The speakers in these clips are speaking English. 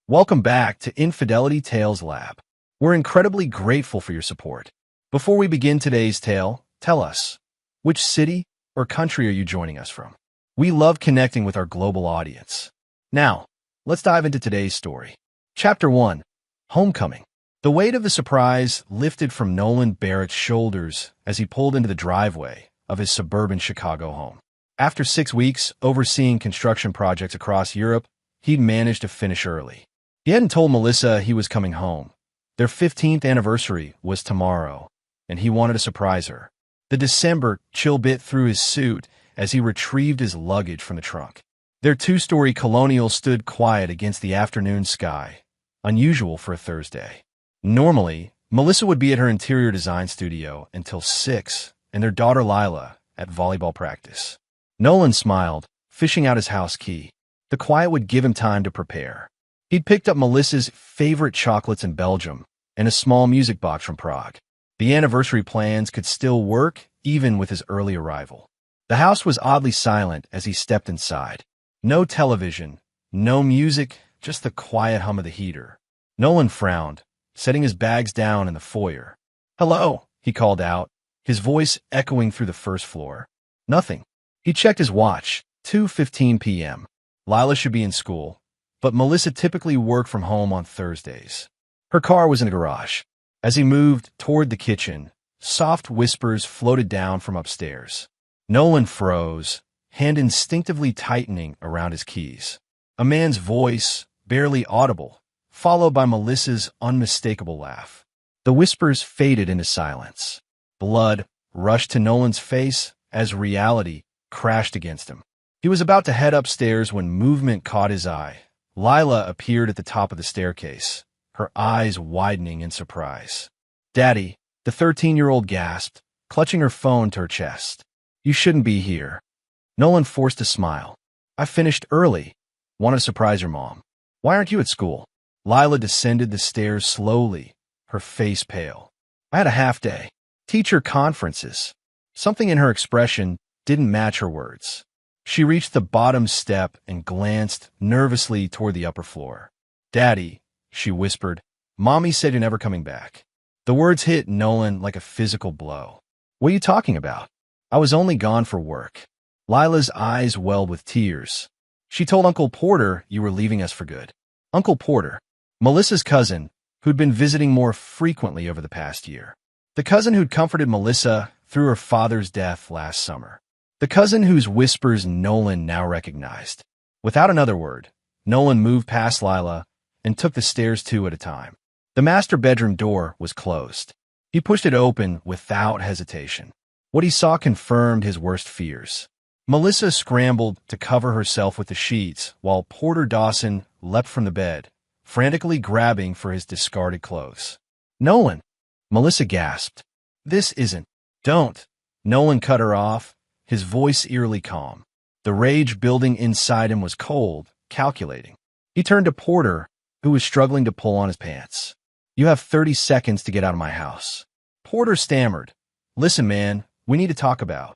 Welcome back to Infidelity Tales Lab. We're incredibly grateful for your support. Before we begin today's tale, tell us, which city or country are you joining us from? We love connecting with our global audience. Now, let's dive into today's story. Chapter 1, Homecoming. The weight of the surprise lifted from Nolan Barrett's shoulders as he pulled into the driveway of his suburban Chicago home. After 6 weeks overseeing construction projects across Europe, he'd managed to finish early. He hadn't told Melissa he was coming home. Their 15th anniversary was tomorrow, and he wanted to surprise her. The December chill bit through his suit as he retrieved his luggage from the trunk. Their 2-story colonial stood quiet against the afternoon sky, unusual for a Thursday. Normally, Melissa would be at her interior design studio until 6, and their daughter Lila at volleyball practice. Nolan smiled, fishing out his house key. The quiet would give him time to prepare. He'd picked up Melissa's favorite chocolates in Belgium and a small music box from Prague. The anniversary plans could still work even with his early arrival. The house was oddly silent as he stepped inside. No television, no music, just the quiet hum of the heater. Nolan frowned, setting his bags down in the foyer. "Hello," he called out, his voice echoing through the first floor. Nothing. He checked his watch, 2:15 p.m. Lila should be in school, but Melissa typically worked from home on Thursdays. Her car was in the garage. As he moved toward the kitchen, soft whispers floated down from upstairs. Nolan froze, hand instinctively tightening around his keys. A man's voice, barely audible, followed by Melissa's unmistakable laugh. The whispers faded into silence. Blood rushed to Nolan's face as reality crashed against him. He was about to head upstairs when movement caught his eye. Lila appeared at the top of the staircase, her eyes widening in surprise. "Daddy," the 13-year-old gasped, clutching her phone to her chest. "You shouldn't be here." Nolan forced a smile. "I finished early. Wanted to surprise your mom." "Why aren't you at school?" Lila descended the stairs slowly, her face pale. "I had a half day. Teacher conferences." Something in her expression didn't match her words. She reached the bottom step and glanced nervously toward the upper floor. "Daddy," she whispered, "Mommy said you're never coming back." The words hit Nolan like a physical blow. "What are you talking about? I was only gone for work." Lila's eyes welled with tears. "She told Uncle Porter you were leaving us for good." Uncle Porter, Melissa's cousin, who'd been visiting more frequently over the past year. The cousin who'd comforted Melissa through her father's death last summer. The cousin whose whispers Nolan now recognized. Without another word, Nolan moved past Lila and took the stairs 2 at a time. The master bedroom door was closed. He pushed it open without hesitation. What he saw confirmed his worst fears. Melissa scrambled to cover herself with the sheets while Porter Dawson leapt from the bed, frantically grabbing for his discarded clothes. "Nolan!" Melissa gasped. "This isn't." "Don't." Nolan cut her off, his voice eerily calm. The rage building inside him was cold, calculating. He turned to Porter, who was struggling to pull on his pants. "You have 30 seconds to get out of my house." Porter stammered. "Listen, man, we need to talk about."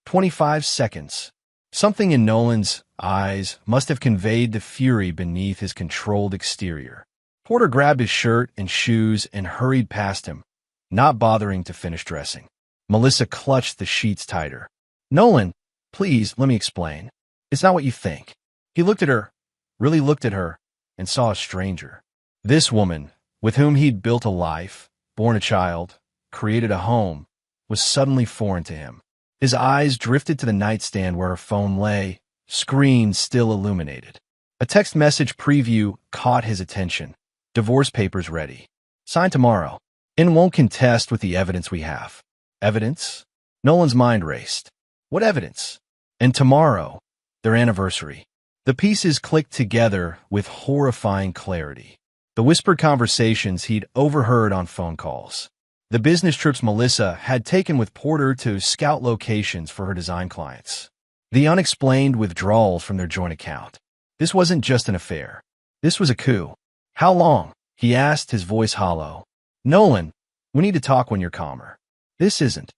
25 seconds. Something in Nolan's eyes must have conveyed the fury beneath his controlled exterior. Porter grabbed his shirt and shoes and hurried past him, not bothering to finish dressing. Melissa clutched the sheets tighter. "Nolan, please, let me explain. It's not what you think." He looked at her, really looked at her, and saw a stranger. This woman, with whom he'd built a life, born a child, created a home, was suddenly foreign to him. His eyes drifted to the nightstand where her phone lay, screen still illuminated. A text message preview caught his attention. "Divorce papers ready. Sign tomorrow. And won't contest with the evidence we have." Evidence? Nolan's mind raced. What evidence? And tomorrow, their anniversary. The pieces clicked together with horrifying clarity. The whispered conversations he'd overheard on phone calls. The business trips Melissa had taken with Porter to scout locations for her design clients. The unexplained withdrawals from their joint account. This wasn't just an affair. This was a coup. "How long?" he asked, his voice hollow. "Nolan, we need to talk when you're calmer." "This isn't."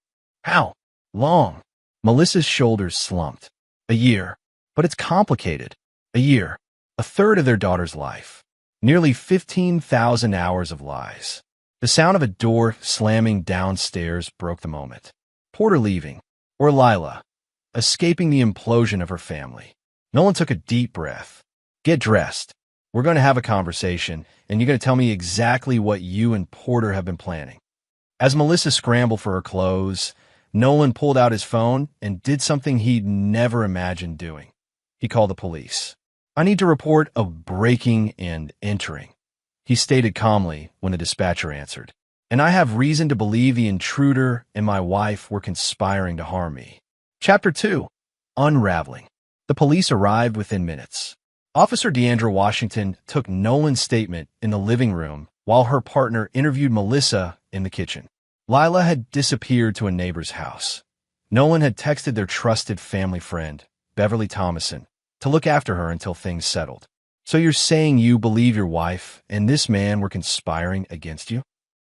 "How long?" Melissa's shoulders slumped. "A year. But it's complicated. A year. A third of their daughter's life." Nearly 15,000 hours of lies. The sound of a door slamming downstairs broke the moment. Porter leaving, or Lila, escaping the implosion of her family. Nolan took a deep breath. Get dressed. We're going to have a conversation, and you're going to tell me exactly what you and Porter have been planning. As Melissa scrambled for her clothes, Nolan pulled out his phone and did something he'd never imagined doing. He called the police. I need to report a breaking and entering, he stated calmly when the dispatcher answered. And I have reason to believe the intruder and my wife were conspiring to harm me. Chapter 2. Unraveling. The police arrived within minutes. Officer Deandra Washington took Nolan's statement in the living room while her partner interviewed Melissa in the kitchen. Lila had disappeared to a neighbor's house. Nolan had texted their trusted family friend, Beverly Thomason, to look after her until things settled. So you're saying you believe your wife and this man were conspiring against you?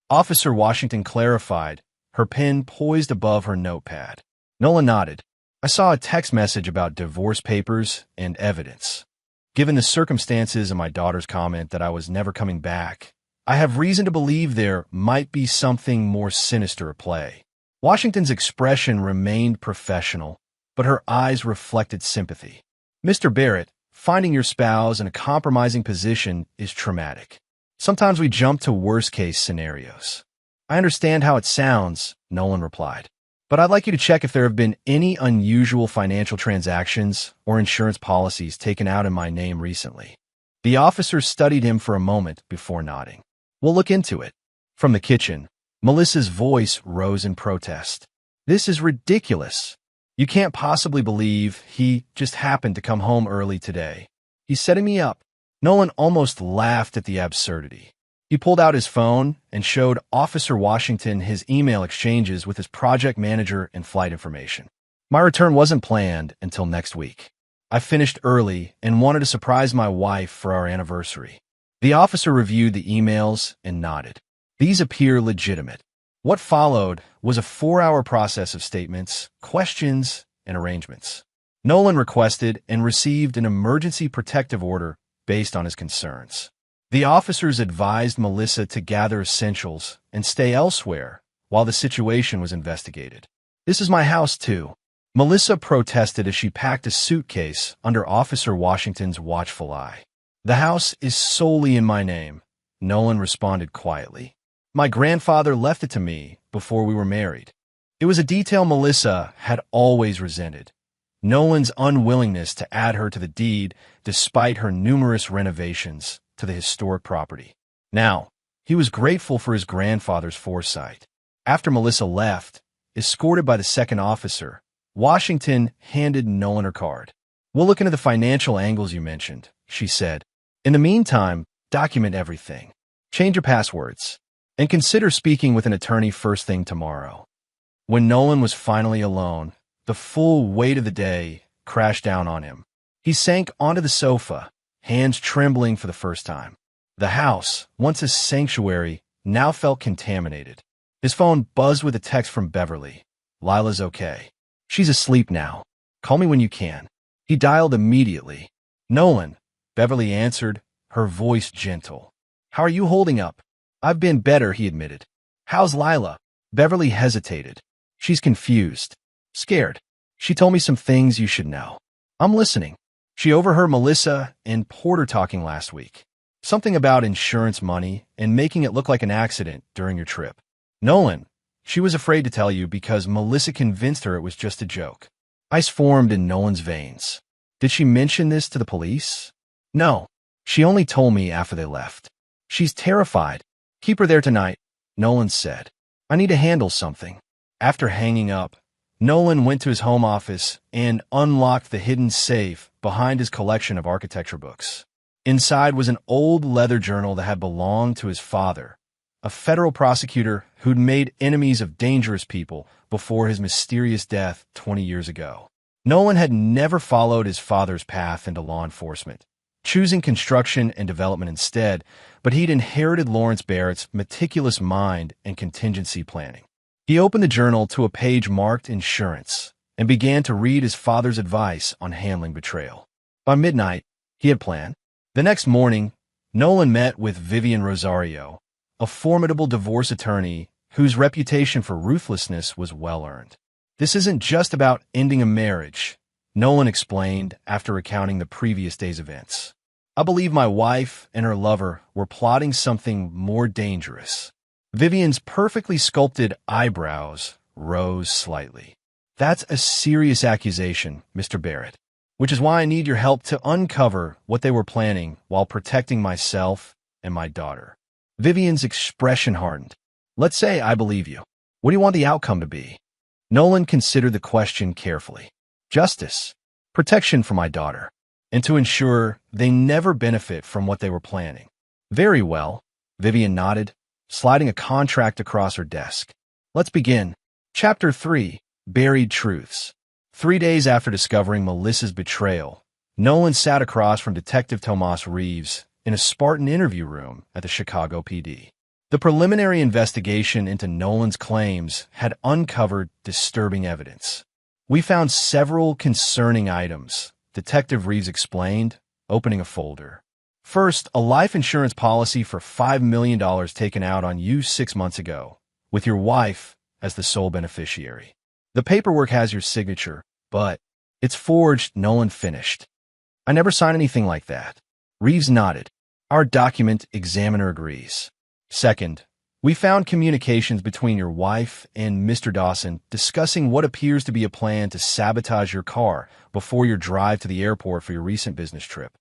Officer Washington clarified, her pen poised above her notepad. Nolan nodded. I saw a text message about divorce papers and evidence. Given the circumstances and my daughter's comment that I was never coming back, I have reason to believe there might be something more sinister at play. Washington's expression remained professional, but her eyes reflected sympathy. Mr. Barrett, finding your spouse in a compromising position is traumatic. Sometimes we jump to worst-case scenarios. I understand how it sounds, Nolan replied. But I'd like you to check if there have been any unusual financial transactions or insurance policies taken out in my name recently. The officer studied him for a moment before nodding. We'll look into it. From the kitchen, Melissa's voice rose in protest. This is ridiculous. You can't possibly believe he just happened to come home early today. He's setting me up. Nolan almost laughed at the absurdity. He pulled out his phone and showed Officer Washington his email exchanges with his project manager and flight information. My return wasn't planned until next week. I finished early and wanted to surprise my wife for our anniversary. The officer reviewed the emails and nodded. These appear legitimate. What followed was a 4-hour process of statements, questions, and arrangements. Nolan requested and received an emergency protective order based on his concerns. The officers advised Melissa to gather essentials and stay elsewhere while the situation was investigated. This is my house, too. Melissa protested as she packed a suitcase under Officer Washington's watchful eye. The house is solely in my name, Nolan responded quietly. My grandfather left it to me before we were married. It was a detail Melissa had always resented. Nolan's unwillingness to add her to the deed despite her numerous renovations to the historic property. Now, he was grateful for his grandfather's foresight. After Melissa left, escorted by the second officer, Washington handed Nolan her card. We'll look into the financial angles you mentioned, she said. In the meantime, document everything. Change your passwords. And consider speaking with an attorney first thing tomorrow. When Nolan was finally alone, the full weight of the day crashed down on him. He sank onto the sofa, hands trembling for the first time. The house, once a sanctuary, now felt contaminated. His phone buzzed with a text from Beverly. Lila's okay. She's asleep now. Call me when you can. He dialed immediately. Nolan, Beverly answered, her voice gentle. How are you holding up? I've been better, he admitted. How's Lila? Beverly hesitated. She's confused. Scared. She told me some things you should know. I'm listening. She overheard Melissa and Porter talking last week. Something about insurance money and making it look like an accident during your trip. Nolan, she was afraid to tell you because Melissa convinced her it was just a joke. Ice formed in Nolan's veins. Did she mention this to the police? No. She only told me after they left. She's terrified. Keep her there tonight, Nolan said. I need to handle something. After hanging up, Nolan went to his home office and unlocked the hidden safe behind his collection of architecture books. Inside was an old leather journal that had belonged to his father, a federal prosecutor who'd made enemies of dangerous people before his mysterious death 20 years ago. Nolan had never followed his father's path into law enforcement, choosing construction and development instead, but he'd inherited Lawrence Barrett's meticulous mind and contingency planning. He opened the journal to a page marked insurance and began to read his father's advice on handling betrayal. By midnight, he had planned. The next morning, Nolan met with Vivian Rosario, a formidable divorce attorney whose reputation for ruthlessness was well-earned. This isn't just about ending a marriage, Nolan explained after recounting the previous day's events. I believe my wife and her lover were plotting something more dangerous. Vivian's perfectly sculpted eyebrows rose slightly. That's a serious accusation, Mr. Barrett, which is why I need your help to uncover what they were planning while protecting myself and my daughter. Vivian's expression hardened. Let's say I believe you. What do you want the outcome to be? Nolan considered the question carefully. Justice, protection for my daughter, and to ensure they never benefit from what they were planning. Very well, Vivian nodded, sliding a contract across her desk. Let's begin. Chapter 3, Buried Truths. 3 days after discovering Melissa's betrayal, Nolan sat across from Detective Tomas Reeves in a Spartan interview room at the Chicago PD. The preliminary investigation into Nolan's claims had uncovered disturbing evidence. We found several concerning items, Detective Reeves explained, opening a folder. First, a life insurance policy for $5 million taken out on you 6 months ago, with your wife as the sole beneficiary. The paperwork has your signature, but it's forged, Nolan finished. I never signed anything like that. Reeves nodded. Our document examiner agrees. Second, we found communications between your wife and Mr. Dawson discussing what appears to be a plan to sabotage your car before your drive to the airport for your recent business trip.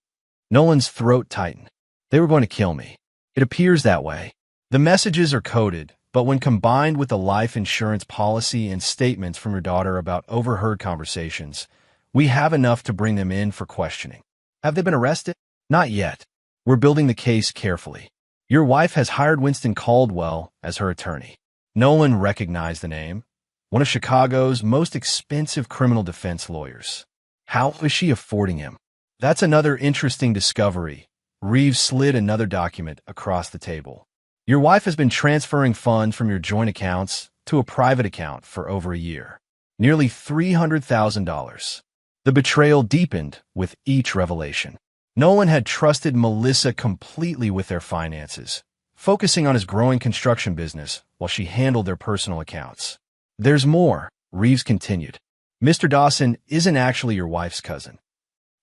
Nolan's throat tightened. They were going to kill me. It appears that way. The messages are coded, but when combined with the life insurance policy and statements from your daughter about overheard conversations, we have enough to bring them in for questioning. Have they been arrested? Not yet. We're building the case carefully. Your wife has hired Winston Caldwell as her attorney. Nolan recognized the name, one of Chicago's most expensive criminal defense lawyers. How is she affording him? That's another interesting discovery. Reeves slid another document across the table. Your wife has been transferring funds from your joint accounts to a private account for over a year. Nearly $300,000. The betrayal deepened with each revelation. Nolan had trusted Melissa completely with their finances, focusing on his growing construction business while she handled their personal accounts. There's more, Reeves continued. Mr. Dawson isn't actually your wife's cousin.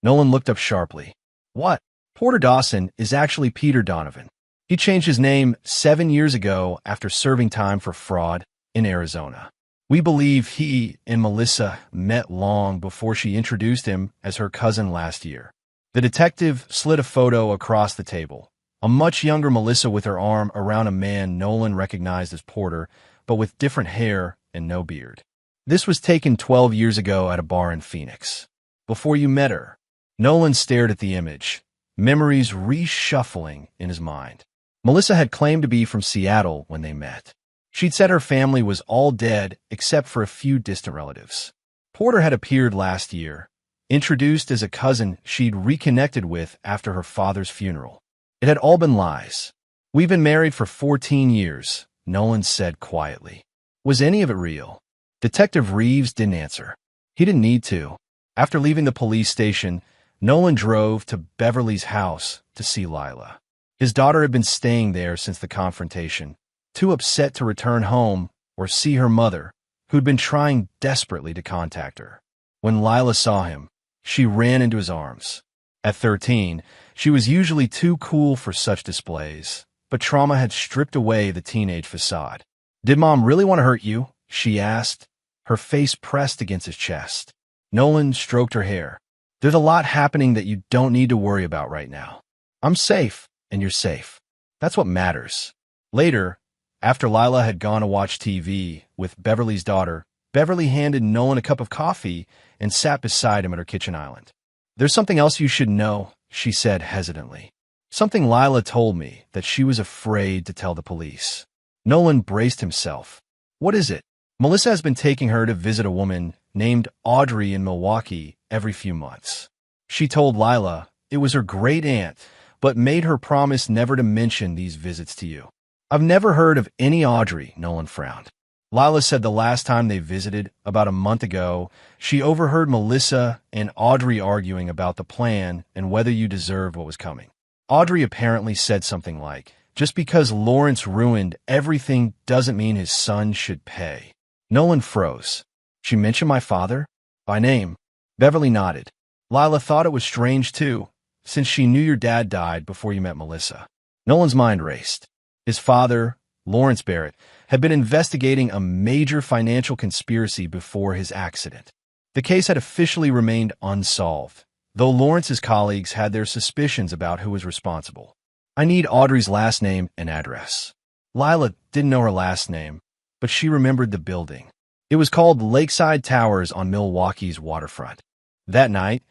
Nolan looked up sharply. What? Porter Dawson is actually Peter Donovan. He changed his name 7 years ago after serving time for fraud in Arizona. We believe he and Melissa met long before she introduced him as her cousin last year. The detective slid a photo across the table. A much younger Melissa with her arm around a man Nolan recognized as Porter, but with different hair and no beard. This was taken 12 years ago at a bar in Phoenix. Before you met her. Nolan stared at the image, memories reshuffling in his mind. Melissa had claimed to be from Seattle when they met. She'd said her family was all dead except for a few distant relatives. Porter had appeared last year, introduced as a cousin she'd reconnected with after her father's funeral. It had all been lies. We've been married for 14 years, Nolan said quietly. Was any of it real? Detective Reeves didn't answer. He didn't need to. After leaving the police station, Nolan drove to Beverly's house to see Lila. His daughter had been staying there since the confrontation, too upset to return home or see her mother, who'd been trying desperately to contact her. When Lila saw him, she ran into his arms. At 13, she was usually too cool for such displays, but trauma had stripped away the teenage facade. Did Mom really want to hurt you? She asked, her face pressed against his chest. Nolan stroked her hair. There's a lot happening that you don't need to worry about right now. I'm safe, and you're safe. That's what matters. Later, after Lila had gone to watch TV with Beverly's daughter, Beverly handed Nolan a cup of coffee and sat beside him at her kitchen island. There's something else you should know, she said hesitantly. Something Lila told me that she was afraid to tell the police. Nolan braced himself. What is it? Melissa has been taking her to visit a woman named Audrey in Milwaukee every few months. She told Lila it was her great aunt, but made her promise never to mention these visits to you. I've never heard of any Audrey, Nolan frowned. Lila said the last time they visited, about a month ago, she overheard Melissa and Audrey arguing about the plan and whether you deserved what was coming. Audrey apparently said something like, "Just because Lawrence ruined everything doesn't mean his son should pay." Nolan froze. "She mentioned my father? By name?" Beverly nodded. "Lila thought it was strange too, since she knew your dad died before you met Melissa." Nolan's mind raced. His father, Lawrence Barrett, had been investigating a major financial conspiracy before his accident. The case had officially remained unsolved, though Lawrence's colleagues had their suspicions about who was responsible. "I need Audrey's last name and address." Lila didn't know her last name, but she remembered the building. It was called Lakeside Towers on Milwaukee's waterfront. That night,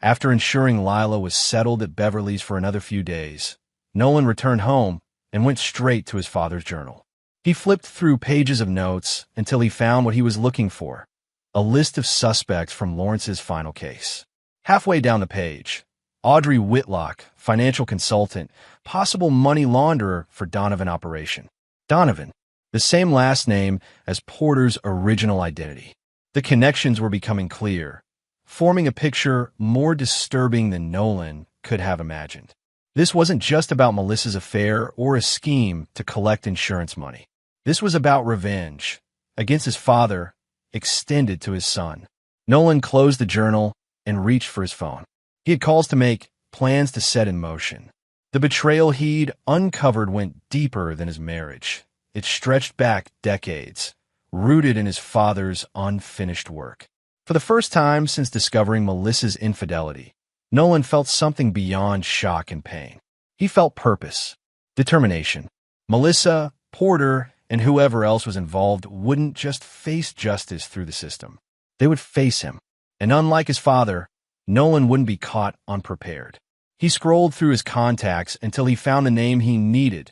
after ensuring Lila was settled at Beverly's for another few days, Nolan returned home and went straight to his father's journal. He flipped through pages of notes until he found what he was looking for, a list of suspects from Lawrence's final case. Halfway down the page, Audrey Whitlock, financial consultant, possible money launderer for Donovan operation. Donovan, the same last name as Porter's original identity. The connections were becoming clear, forming a picture more disturbing than Nolan could have imagined. This wasn't just about Melissa's affair or a scheme to collect insurance money. This was about revenge against his father, extended to his son. Nolan closed the journal and reached for his phone. He had calls to make, plans to set in motion. The betrayal he'd uncovered went deeper than his marriage. It stretched back decades, rooted in his father's unfinished work. For the first time since discovering Melissa's infidelity, Nolan felt something beyond shock and pain. He felt purpose, determination. Melissa, Porter, and whoever else was involved wouldn't just face justice through the system. They would face him. And unlike his father, Nolan wouldn't be caught unprepared. He scrolled through his contacts until he found the name he needed.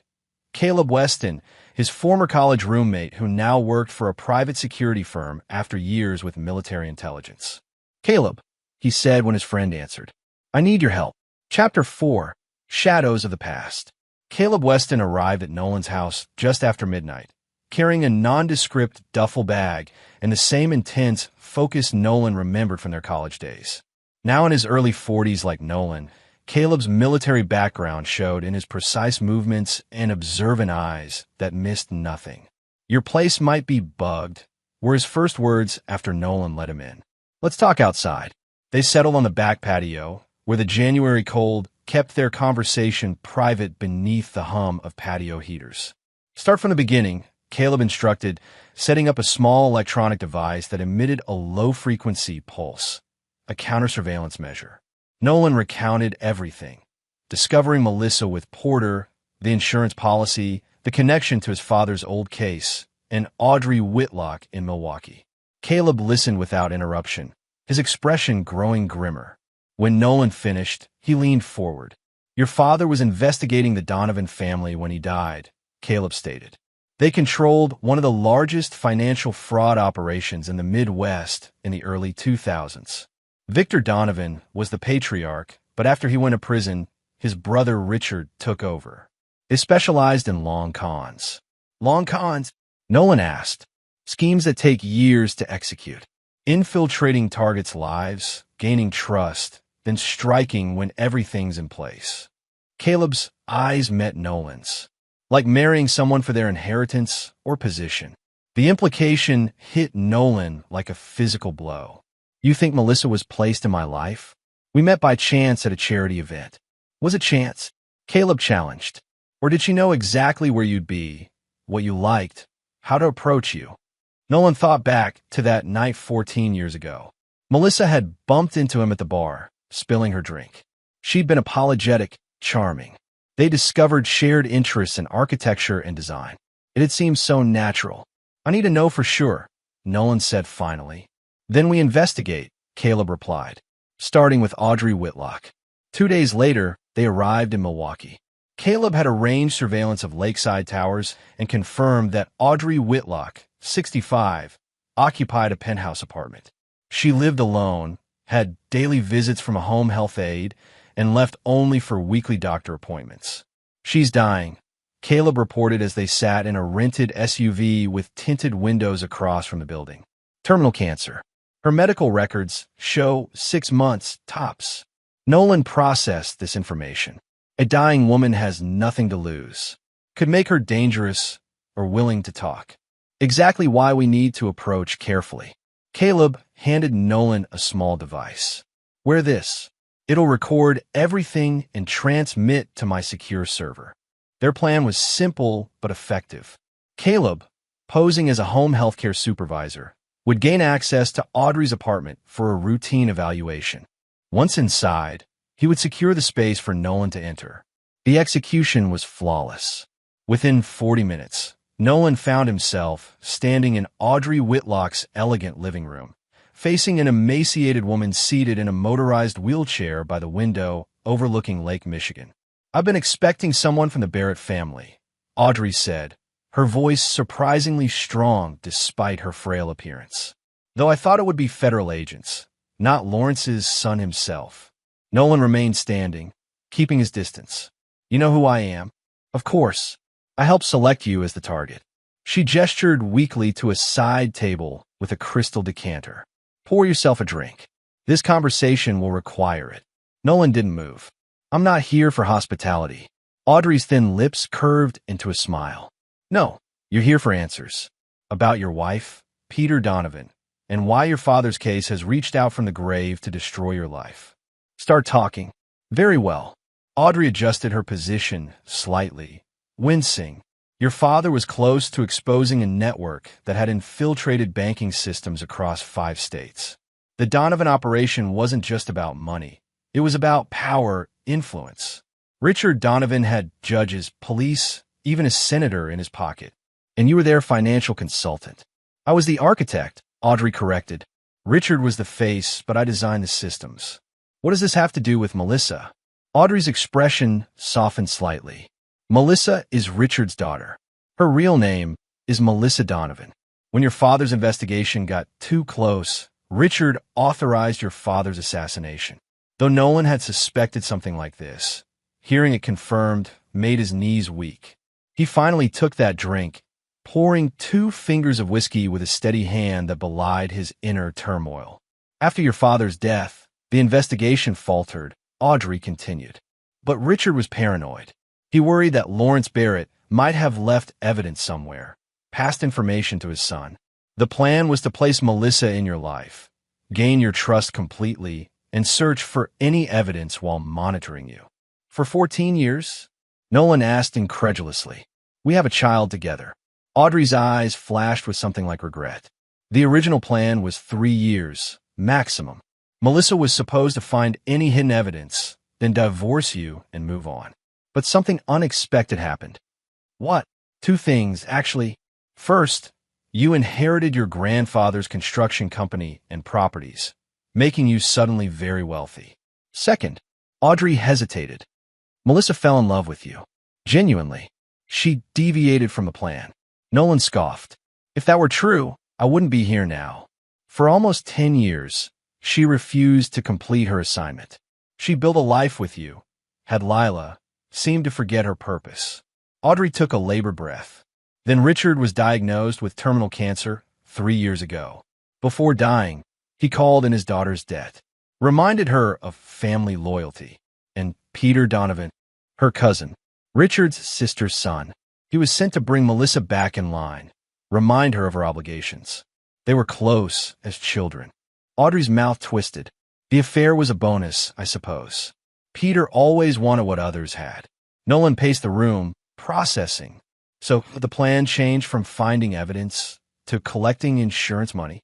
Caleb Weston, his former college roommate who now worked for a private security firm after years with military intelligence. "Caleb," he said when his friend answered, "I need your help." Chapter 4, Shadows of the Past. Caleb Weston arrived at Nolan's house just after midnight, carrying a nondescript duffel bag and the same intense, focused Nolan remembered from their college days. Now in his early 40s like Nolan, Caleb's military background showed in his precise movements and observant eyes that missed nothing. "Your place might be bugged," were his first words after Nolan let him in. "Let's talk outside." They settled on the back patio, where the January cold kept their conversation private beneath the hum of patio heaters. "Start from the beginning," Caleb instructed, setting up a small electronic device that emitted a low-frequency pulse, a counter-surveillance measure. Nolan recounted everything, discovering Melissa with Porter, the insurance policy, the connection to his father's old case, and Audrey Whitlock in Milwaukee. Caleb listened without interruption, his expression growing grimmer. When Nolan finished, he leaned forward. "Your father was investigating the Donovan family when he died," Caleb stated. "They controlled one of the largest financial fraud operations in the Midwest in the early 2000s. Victor Donovan was the patriarch, but after he went to prison, his brother Richard took over. They specialized in long cons." "Long cons?" Nolan asked. "Schemes that take years to execute. Infiltrating targets' lives, gaining trust, then striking when everything's in place." Caleb's eyes met Nolan's, like marrying someone for their inheritance or position. The implication hit Nolan like a physical blow. "You think Melissa was placed in my life? We met by chance at a charity event." "Was it chance?" Caleb challenged. "Or did she know exactly where you'd be, what you liked, how to approach you?" Nolan thought back to that night 14 years ago. Melissa had bumped into him at the bar, spilling her drink. She'd been apologetic, charming. They discovered shared interests in architecture and design. It had seemed so natural. "I need to know for sure," Nolan said finally. "Then we investigate," Caleb replied, starting with Audrey Whitlock. 2 days later, they arrived in Milwaukee. Caleb had arranged surveillance of Lakeside Towers and confirmed that Audrey Whitlock, 65, occupied a penthouse apartment. She lived alone, had daily visits from a home health aide, and left only for weekly doctor appointments. "She's dying," Caleb reported as they sat in a rented SUV with tinted windows across from the building. "Terminal cancer. Her medical records show 6 months tops." Nolan processed this information. A dying woman has nothing to lose. Could make her dangerous or willing to talk. Exactly why we need to approach carefully. Caleb handed Nolan a small device. Wear this. It'll record everything and transmit to my secure server. Their plan was simple but effective. Caleb, posing as a home healthcare supervisor, would gain access to Audrey's apartment for a routine evaluation. Once inside, he would secure the space for Nolan to enter. The execution was flawless. Within 40 minutes, Nolan found himself standing in Audrey Whitlock's elegant living room, facing an emaciated woman seated in a motorized wheelchair by the window overlooking Lake Michigan. "I've been expecting someone from the Barrett family," Audrey said, her voice surprisingly strong despite her frail appearance. "Though I thought it would be federal agents, not Lawrence's son himself." Nolan remained standing, keeping his distance. "You know who I am?" "Of course. I helped select you as the target." She gestured weakly to a side table with a crystal decanter. "Pour yourself a drink. This conversation will require it." Nolan didn't move. "I'm not here for hospitality." Audrey's thin lips curved into a smile. "No, you're here for answers. About your wife, Peter Donovan, and why your father's case has reached out from the grave to destroy your life. Start talking." "Very well." Audrey adjusted her position slightly, wincing. "Your father was close to exposing a network that had infiltrated banking systems across 5 states. The Donovan operation wasn't just about money. It was about power, influence. Richard Donovan had judges, police, even a senator in his pocket. And you were their financial consultant." "I was the architect," Audrey corrected. "Richard was the face, but I designed the systems." "What does this have to do with Melissa?" Audrey's expression softened slightly. "Melissa is Richard's daughter. Her real name is Melissa Donovan. When your father's investigation got too close, Richard authorized your father's assassination. Though Nolan had suspected something like this, hearing it confirmed made his knees weak. He finally took that drink, pouring 2 fingers of whiskey with a steady hand that belied his inner turmoil. "After your father's death, the investigation faltered," Audrey continued. "But Richard was paranoid. He worried that Lawrence Barrett might have left evidence somewhere, past information to his son. The plan was to place Melissa in your life, gain your trust completely, and search for any evidence while monitoring you." "For 14 years?" Nolan asked incredulously. "We have a child together." Audrey's eyes flashed with something like regret. "The original plan was 3 years, maximum. Melissa was supposed to find any hidden evidence, then divorce you and move on. But something unexpected happened." "What?" "2 things, actually. First, you inherited your grandfather's construction company and properties, making you suddenly very wealthy. Second," Audrey hesitated, "Melissa fell in love with you. Genuinely. She deviated from the plan." Nolan scoffed. "If that were true, I wouldn't be here now. For almost 10 years, she refused to complete her assignment. She built a life with you, had Lila, seemed to forget her purpose." Audrey took a labored breath. "Then Richard was diagnosed with terminal cancer 3 years ago. Before dying, he called in his daughter's death, reminded her of family loyalty. And Peter Donovan, her cousin, Richard's sister's son, he was sent to bring Melissa back in line, remind her of her obligations. They were close as children." Audrey's mouth twisted. "The affair was a bonus, I suppose. Peter always wanted what others had." Nolan paced the room, processing. "So the plan changed from finding evidence to collecting insurance money?"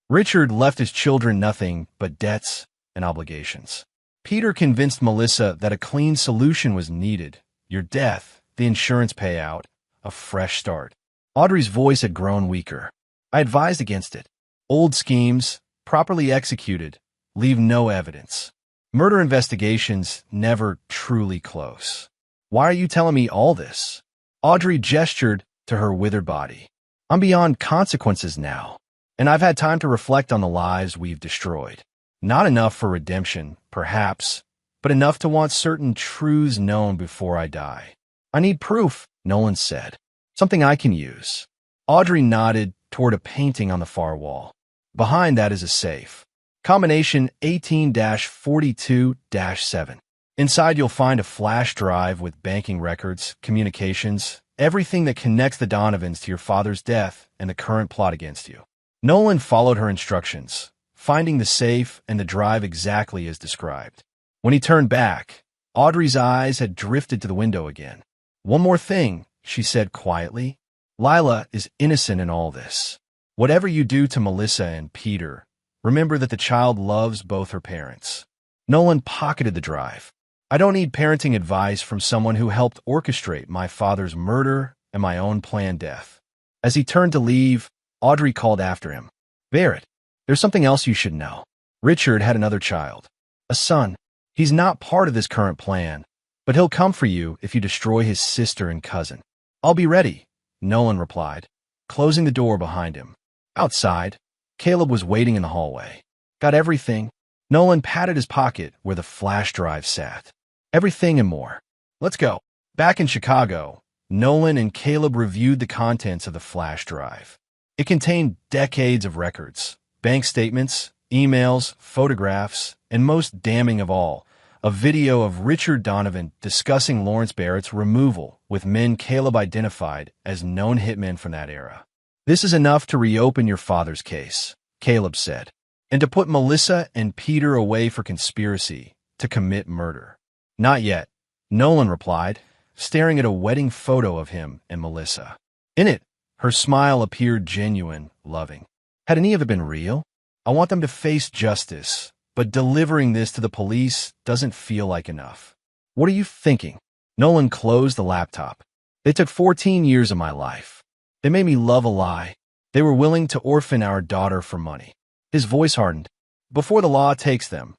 "Richard left his children nothing but debts and obligations. Peter convinced Melissa that a clean solution was needed. Your death, the insurance payout, a fresh start." Audrey's voice had grown weaker. "I advised against it. Old schemes, properly executed, leave no evidence. Murder investigations never truly close." "Why are you telling me all this?" Audrey gestured to her withered body. "I'm beyond consequences now, and I've had time to reflect on the lives we've destroyed. Not enough for redemption, perhaps, but enough to want certain truths known before I die." "I need proof," Nolan said. "Something I can use." Audrey nodded toward a painting on the far wall. "Behind that is a safe. Combination 18-42-7. Inside, you'll find a flash drive with banking records, communications, everything that connects the Donovans to your father's death and the current plot against you. Nolan followed her instructions, finding the safe and the drive exactly as described. When he turned back, Audrey's eyes had drifted to the window again. "One more thing," she said quietly. "Lila is innocent in all this. Whatever you do to Melissa and Peter, remember that the child loves both her parents." Nolan pocketed the drive. "I don't need parenting advice from someone who helped orchestrate my father's murder and my own planned death." As he turned to leave, Audrey called after him. "Barrett, there's something else you should know. Richard had another child, a son. He's not part of this current plan, but he'll come for you if you destroy his sister and cousin." "I'll be ready," Nolan replied, closing the door behind him. Outside, Caleb was waiting in the hallway. "Got everything?" Nolan patted his pocket where the flash drive sat. "Everything and more. Let's go." Back in Chicago, Nolan and Caleb reviewed the contents of the flash drive. It contained decades of records, bank statements, emails, photographs, and most damning of all, a video of Richard Donovan discussing Lawrence Barrett's removal with men Caleb identified as known hitmen from that era. "This is enough to reopen your father's case," Caleb said, "and to put Melissa and Peter away for conspiracy to commit murder." "Not yet," Nolan replied, staring at a wedding photo of him and Melissa. In it, her smile appeared genuine, loving. "Had any of it been real? I want them to face justice, but delivering this to the police doesn't feel like enough." "What are you thinking?" Nolan closed the laptop. "They took 14 years of my life. They made me love a lie. They were willing to orphan our daughter for money." His voice hardened. "Before the law takes them,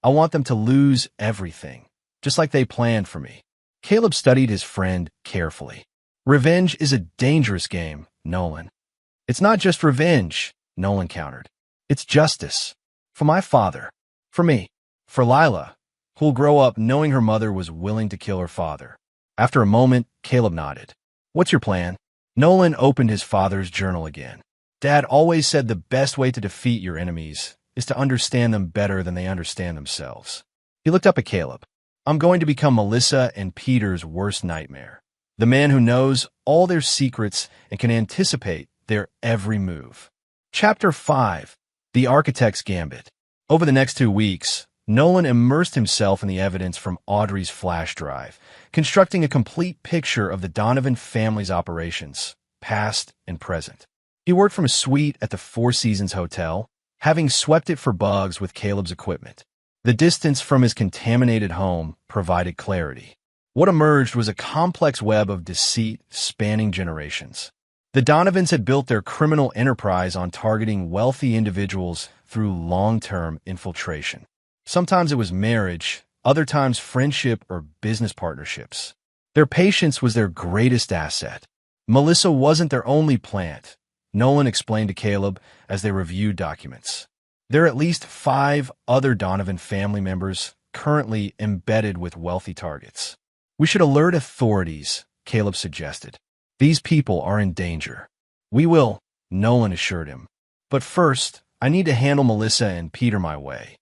I want them to lose everything, just like they planned for me." Caleb studied his friend carefully. "Revenge is a dangerous game, Nolan." "It's not just revenge," Nolan countered. "It's justice. For my father. For me. For Lila, who'll grow up knowing her mother was willing to kill her father." After a moment, Caleb nodded. "What's your plan?" Nolan opened his father's journal again. "Dad always said the best way to defeat your enemies is to understand them better than they understand themselves." He looked up at Caleb. "I'm going to become Melissa and Peter's worst nightmare. The man who knows all their secrets and can anticipate their every move." Chapter 5. The Architect's Gambit. Over the next 2 weeks, Nolan immersed himself in the evidence from Audrey's flash drive, constructing a complete picture of the Donovan family's operations, past and present. He worked from a suite at the Four Seasons Hotel, having swept it for bugs with Caleb's equipment. The distance from his contaminated home provided clarity. What emerged was a complex web of deceit spanning generations. The Donovans had built their criminal enterprise on targeting wealthy individuals through long-term infiltration. Sometimes it was marriage, other times friendship or business partnerships. Their patience was their greatest asset. Melissa wasn't their only plant, Nolan explained to Caleb as they reviewed documents. There are at least 5 other Donovan family members currently embedded with wealthy targets. "We should alert authorities," Caleb suggested. "These people are in danger." "We will," Nolan assured him. "But first, I need to handle Melissa and Peter my way."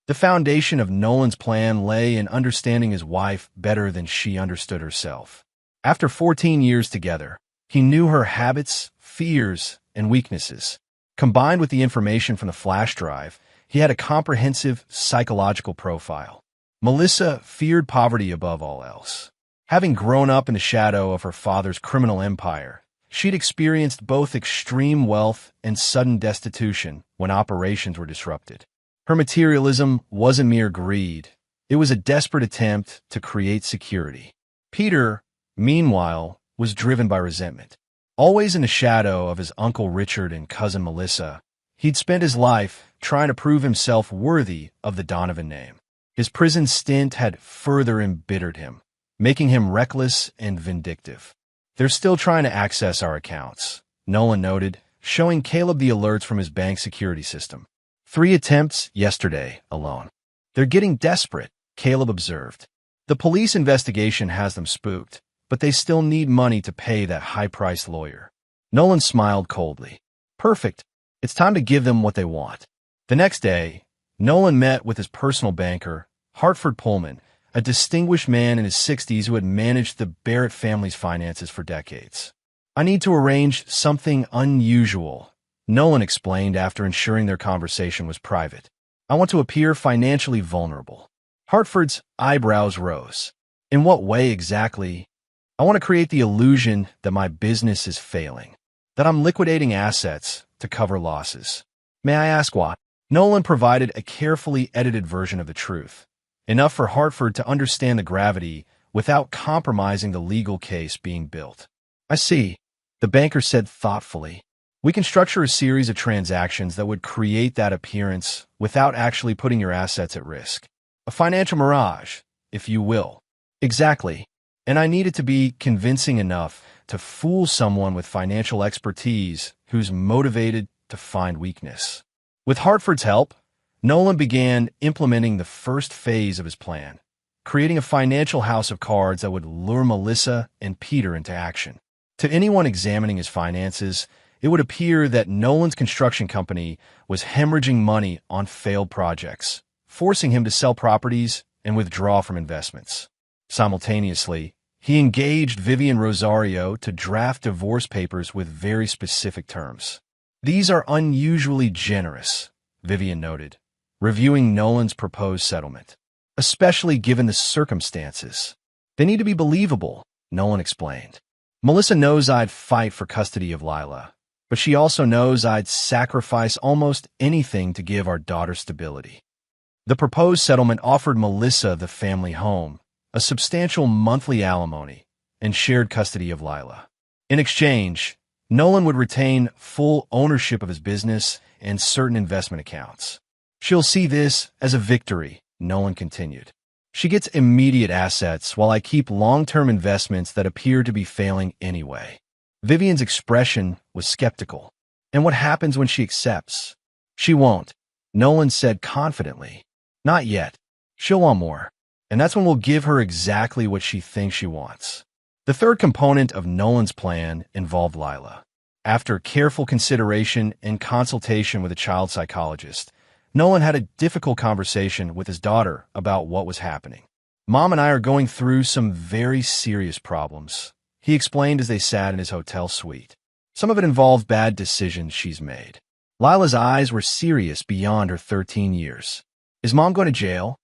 The foundation of Nolan's plan lay in understanding his wife better than she understood herself. After 14 years together, he knew her habits, fears, and weaknesses. Combined with the information from the flash drive, he had a comprehensive psychological profile. Melissa feared poverty above all else. Having grown up in the shadow of her father's criminal empire, she'd experienced both extreme wealth and sudden destitution when operations were disrupted. Her materialism wasn't mere greed. It was a desperate attempt to create security. Peter, meanwhile, was driven by resentment. Always in the shadow of his Uncle Richard and cousin Melissa, he'd spent his life trying to prove himself worthy of the Donovan name. His prison stint had further embittered him, making him reckless and vindictive. "They're still trying to access our accounts," Nolan noted, showing Caleb the alerts from his bank security system. 3 attempts yesterday alone. "They're getting desperate," Caleb observed. "The police investigation has them spooked, but they still need money to pay that high-priced lawyer." Nolan smiled coldly. "Perfect. It's time to give them what they want." The next day, Nolan met with his personal banker, Hartford Pullman, a distinguished man in his 60s who had managed the Barrett family's finances for decades. I need to arrange something unusual, Nolan explained after ensuring their conversation was private. I want to appear financially vulnerable. Hartford's eyebrows rose. In what way exactly? I want to create the illusion that my business is failing, that I'm liquidating assets to cover losses. May I ask why? Nolan provided a carefully edited version of the truth, enough for Hartford to understand the gravity without compromising the legal case being built. I see, the banker said thoughtfully. We can structure a series of transactions that would create that appearance without actually putting your assets at risk. A financial mirage, if you will. Exactly. And I need it to be convincing enough to fool someone with financial expertise who's motivated to find weakness. With Hartford's help, Nolan began implementing the first phase of his plan, creating a financial house of cards that would lure Melissa and Peter into action. To anyone examining his finances, it would appear that Nolan's construction company was hemorrhaging money on failed projects, forcing him to sell properties and withdraw from investments. Simultaneously, he engaged Vivian Rosario to draft divorce papers with very specific terms. These are unusually generous, Vivian noted, reviewing Nolan's proposed settlement, especially given the circumstances. They need to be believable, Nolan explained. Melissa knows I'd fight for custody of Lila, but she also knows I'd sacrifice almost anything to give our daughter stability. The proposed settlement offered Melissa the family home, a substantial monthly alimony, and shared custody of Lila. In exchange, Nolan would retain full ownership of his business and certain investment accounts. She'll see this as a victory, Nolan continued. She gets immediate assets while I keep long-term investments that appear to be failing anyway. Vivian's expression was skeptical. And what happens when she accepts? She won't, Nolan said confidently. Not yet. She'll want more. And that's when we'll give her exactly what she thinks she wants. The third component of Nolan's plan involved Lila. After careful consideration and consultation with a child psychologist, Nolan had a difficult conversation with his daughter about what was happening. Mom and I are going through some very serious problems, he explained as they sat in his hotel suite. Some of it involved bad decisions she's made. Lila's eyes were serious beyond her 13 years. Is Mom going to jail?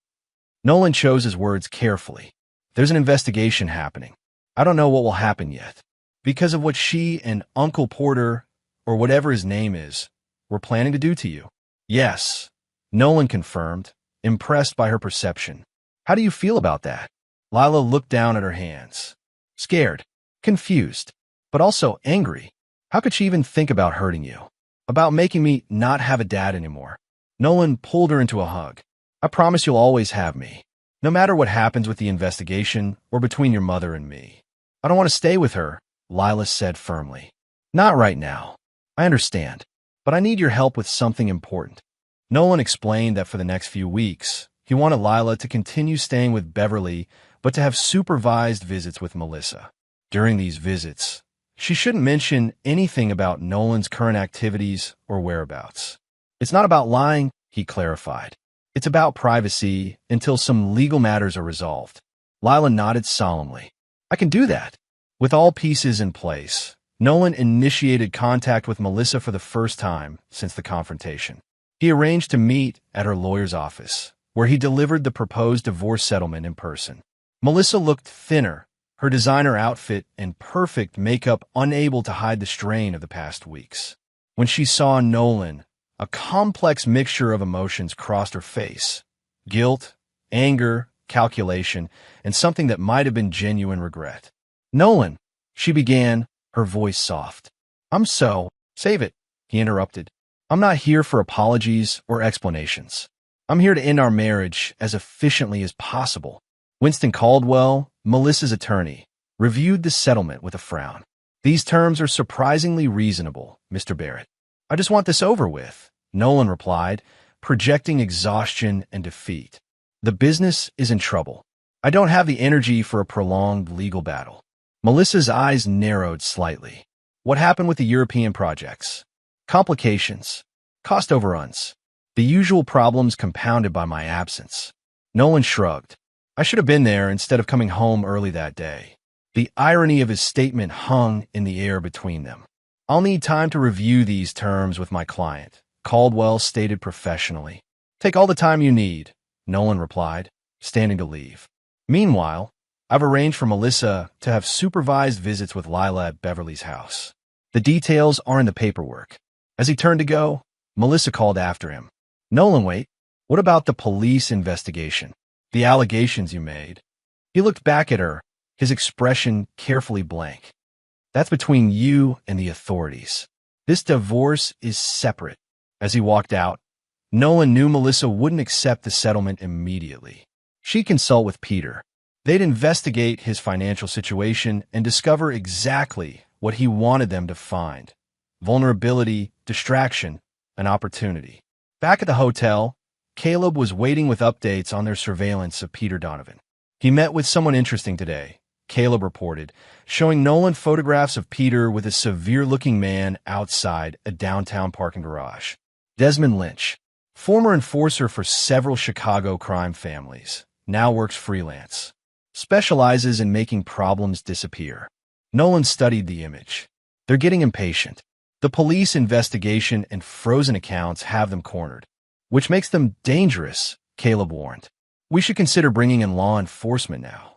Nolan chose his words carefully. There's an investigation happening. I don't know what will happen yet. Because of what she and Uncle Porter, or whatever his name is, were planning to do to you. Yes, Nolan confirmed, impressed by her perception. How do you feel about that? Lila looked down at her hands. Scared, confused, but also angry. How could she even think about hurting you? About making me not have a dad anymore? Nolan pulled her into a hug. I promise you'll always have me, no matter what happens with the investigation or between your mother and me. I don't want to stay with her, Lila said firmly. Not right now. I understand, but I need your help with something important. Nolan explained that for the next few weeks, he wanted Lila to continue staying with Beverly, but to have supervised visits with Melissa. During these visits, she shouldn't mention anything about Nolan's current activities or whereabouts. It's not about lying, he clarified. It's about privacy until some legal matters are resolved. Lila nodded solemnly. I can do that. With all pieces in place, Nolan initiated contact with Melissa for the first time since the confrontation. He arranged to meet at her lawyer's office, where he delivered the proposed divorce settlement in person. Melissa looked thinner, her designer outfit and perfect makeup unable to hide the strain of the past weeks. When she saw Nolan, a complex mixture of emotions crossed her face. Guilt, anger, calculation, and something that might have been genuine regret. Nolan, she began, her voice soft. Save it, he interrupted. I'm not here for apologies or explanations. I'm here to end our marriage as efficiently as possible. Winston Caldwell, Melissa's attorney, reviewed the settlement with a frown. These terms are surprisingly reasonable, Mr. Barrett. I just want this over with, Nolan replied, projecting exhaustion and defeat. The business is in trouble. I don't have the energy for a prolonged legal battle. Melissa's eyes narrowed slightly. What happened with the European projects? Complications, cost overruns, the usual problems compounded by my absence. Nolan shrugged. I should have been there instead of coming home early that day. The irony of his statement hung in the air between them. I'll need time to review these terms with my client, Caldwell stated professionally. Take all the time you need, Nolan replied, standing to leave. Meanwhile, I've arranged for Melissa to have supervised visits with Lila at Beverly's house. The details are in the paperwork. As he turned to go, Melissa called after him. Nolan, wait. What about the police investigation? The allegations you made? He looked back at her, his expression carefully blank. That's between you and the authorities. This divorce is separate. As he walked out, Nolan knew Melissa wouldn't accept the settlement immediately. She'd consult with Peter. They'd investigate his financial situation and discover exactly what he wanted them to find: vulnerability, distraction, and opportunity. Back at the hotel, Caleb was waiting with updates on their surveillance of Peter Donovan. He met with someone interesting today, Caleb reported, showing Nolan photographs of Peter with a severe-looking man outside a downtown parking garage. Desmond Lynch, former enforcer for several Chicago crime families, now works freelance, specializes in making problems disappear. Nolan studied the image. They're getting impatient. The police investigation and frozen accounts have them cornered, which makes them dangerous, Caleb warned. We should consider bringing in law enforcement now.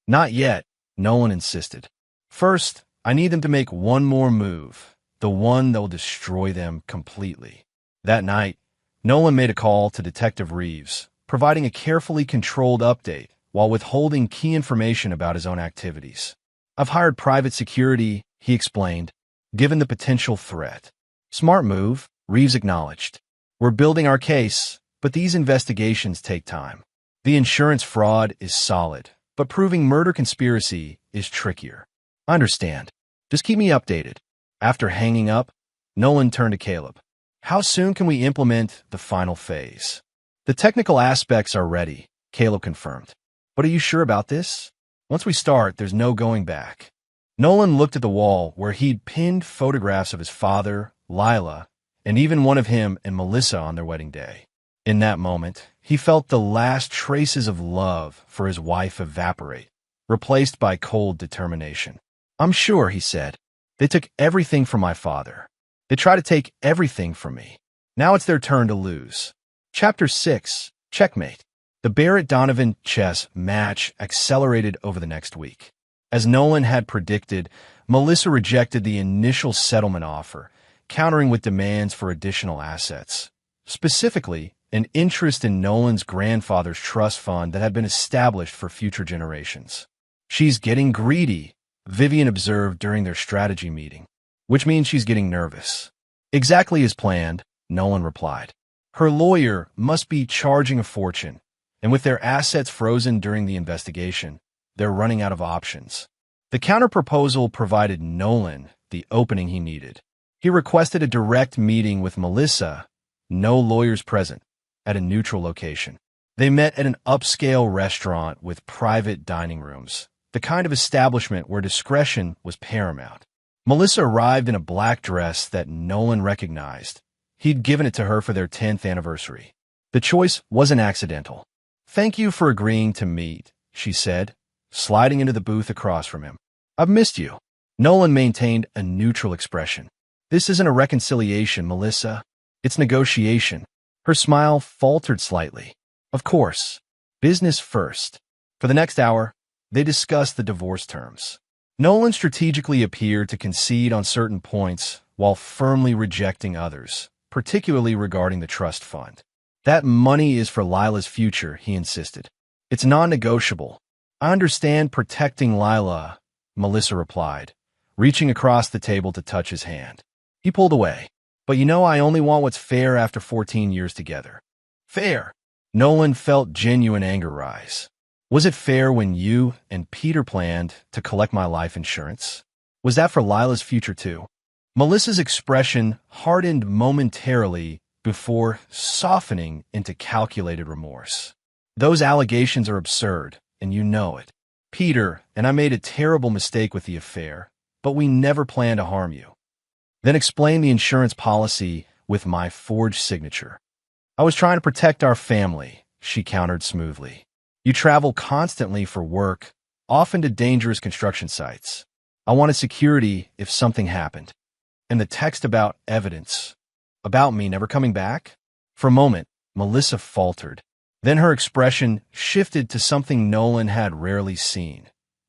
Not yet, Nolan insisted. First, I need them to make one more move, the one that will destroy them completely. That night, Nolan made a call to Detective Reeves, providing a carefully controlled update while withholding key information about his own activities. I've hired private security, he explained, given the potential threat. Smart move, Reeves acknowledged. We're building our case, but these investigations take time. The insurance fraud is solid, but proving murder conspiracy is trickier. I understand. Just keep me updated. After hanging up, Nolan turned to Caleb. How soon can we implement the final phase? The technical aspects are ready, Caleb confirmed. But are you sure about this? Once we start, there's no going back. Nolan looked at the wall where he'd pinned photographs of his father, Lila, and even one of him and Melissa on their wedding day. In that moment, he felt the last traces of love for his wife evaporate, replaced by cold determination. I'm sure, he said. They took everything from my father. They try to take everything from me. Now it's their turn to lose. Chapter 6, Checkmate. The Barrett-Donovan chess match accelerated over the next week. As Nolan had predicted, Melissa rejected the initial settlement offer, countering with demands for additional assets. Specifically, an interest in Nolan's grandfather's trust fund that had been established for future generations. She's getting greedy, Vivian observed during their strategy meeting, which means she's getting nervous. Exactly as planned, Nolan replied. Her lawyer must be charging a fortune, and with their assets frozen during the investigation, they're running out of options. The counterproposal provided Nolan the opening he needed. He requested a direct meeting with Melissa, no lawyers present, at a neutral location. They met at an upscale restaurant with private dining rooms, the kind of establishment where discretion was paramount. Melissa arrived in a black dress that Nolan recognized. He'd given it to her for their 10th anniversary. The choice wasn't accidental. Thank you for agreeing to meet, she said, sliding into the booth across from him. I've missed you. Nolan maintained a neutral expression. This isn't a reconciliation, Melissa. It's negotiation. Her smile faltered slightly. Of course. Business first. For the next hour, they discussed the divorce terms. Nolan strategically appeared to concede on certain points while firmly rejecting others, particularly regarding the trust fund. That money is for Lila's future, he insisted. It's non-negotiable. I understand protecting Lila, Melissa replied, reaching across the table to touch his hand. He pulled away. But you know I only want what's fair after 14 years together. Fair. Nolan felt genuine anger rise. Was it fair when you and Peter planned to collect my life insurance? Was that for Lila's future too? Melissa's expression hardened momentarily before softening into calculated remorse. Those allegations are absurd, and you know it. Peter and I made a terrible mistake with the affair, but we never planned to harm you. Then explain the insurance policy with my forged signature. I was trying to protect our family, she countered smoothly. You travel constantly for work, often to dangerous construction sites. I wanted security if something happened. And the text about evidence, about me never coming back? For a moment, Melissa faltered. Then her expression shifted to something Nolan had rarely seen.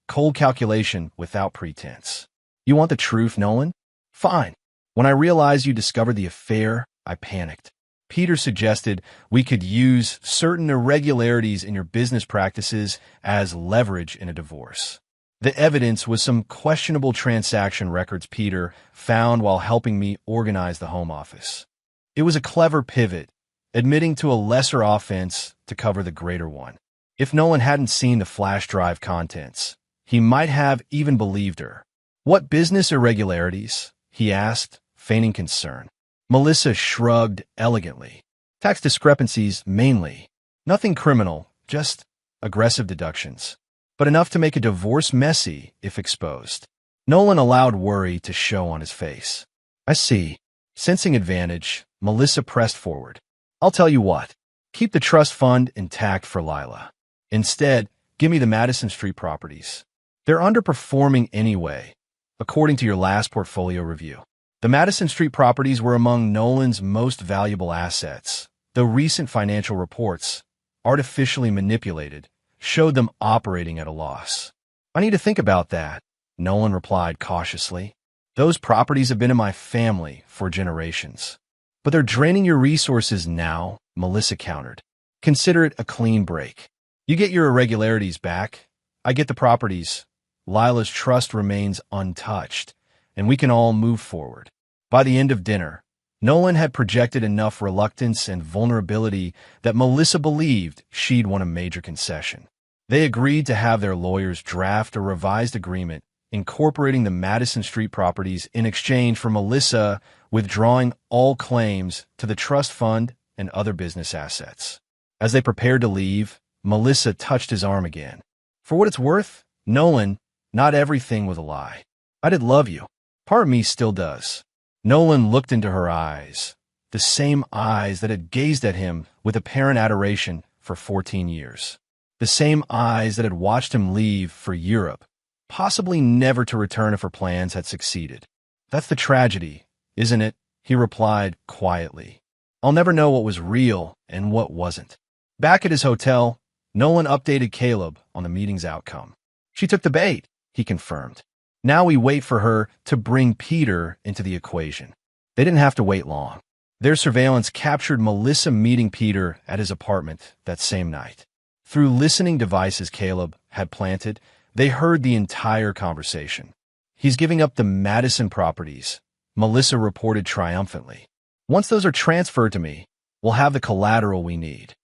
Cold calculation without pretense. You want the truth, Nolan? Fine. When I realized you discovered the affair, I panicked. Peter suggested we could use certain irregularities in your business practices as leverage in a divorce. The evidence was some questionable transaction records Peter found while helping me organize the home office. It was a clever pivot, admitting to a lesser offense to cover the greater one. If Nolan hadn't seen the flash drive contents, he might have even believed her. What business irregularities? He asked, feigning concern. Melissa shrugged elegantly. Tax discrepancies, mainly. Nothing criminal, just aggressive deductions. But enough to make a divorce messy if exposed. Nolan allowed worry to show on his face. I see. Sensing advantage, Melissa pressed forward. I'll tell you what. Keep the trust fund intact for Lila. Instead, give me the Madison Street properties. They're underperforming anyway, according to your last portfolio review. The Madison Street properties were among Nolan's most valuable assets, though recent financial reports, artificially manipulated, showed them operating at a loss. I need to think about that, Nolan replied cautiously. Those properties have been in my family for generations. But they're draining your resources now, Melissa countered. Consider it a clean break. You get your irregularities back. I get the properties. Lila's trust remains untouched, and we can all move forward. By the end of dinner, Nolan had projected enough reluctance and vulnerability that Melissa believed she'd won a major concession. They agreed to have their lawyers draft a revised agreement incorporating the Madison Street properties in exchange for Melissa withdrawing all claims to the trust fund and other business assets. As they prepared to leave, Melissa touched his arm again. For what it's worth, Nolan, not everything was a lie. I did love you. Part of me still does. Nolan looked into her eyes, the same eyes that had gazed at him with apparent adoration for 14 years. The same eyes that had watched him leave for Europe, possibly never to return if her plans had succeeded. That's the tragedy, isn't it? He replied quietly. I'll never know what was real and what wasn't. Back at his hotel, Nolan updated Caleb on the meeting's outcome. She took the bait, he confirmed. Now we wait for her to bring Peter into the equation. They didn't have to wait long. Their surveillance captured Melissa meeting Peter at his apartment that same night. Through listening devices Caleb had planted, they heard the entire conversation. He's giving up the Madison properties, Melissa reported triumphantly. Once those are transferred to me, we'll have the collateral we need.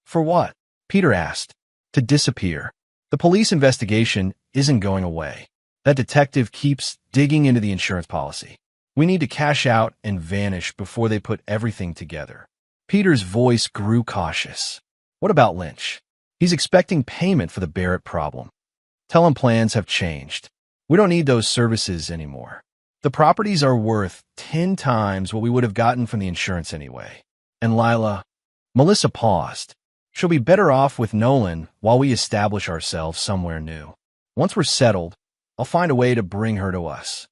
For what? Peter asked. To disappear. The police investigation isn't going away. That detective keeps digging into the insurance policy. We need to cash out and vanish before they put everything together. Peter's voice grew cautious. What about Lynch? He's expecting payment for the Barrett problem. Tell him plans have changed. We don't need those services anymore. The properties are worth 10 times what we would have gotten from the insurance anyway. And Lila, Melissa paused. She'll be better off with Nolan while we establish ourselves somewhere new. Once we're settled, I'll find a way to bring her to us.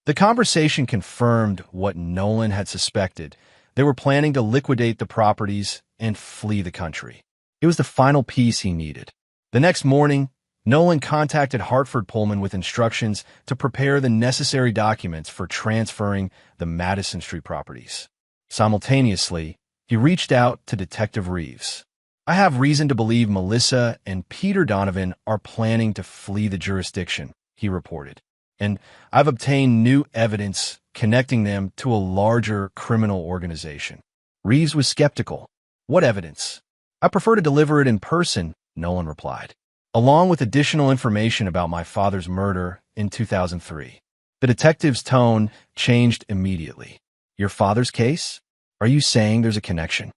The conversation confirmed what Nolan had suspected. They were planning to liquidate the properties and flee the country. It was the final piece he needed. The next morning, Nolan contacted Hartford Pullman with instructions to prepare the necessary documents for transferring the Madison Street properties. Simultaneously, he reached out to Detective Reeves. I have reason to believe Melissa and Peter Donovan are planning to flee the jurisdiction, he reported. And I've obtained new evidence connecting them to a larger criminal organization. Reeves was skeptical. What evidence? I prefer to deliver it in person, Nolan replied, along with additional information about my father's murder in 2003. The detective's tone changed immediately. Your father's case? Are you saying there's a connection?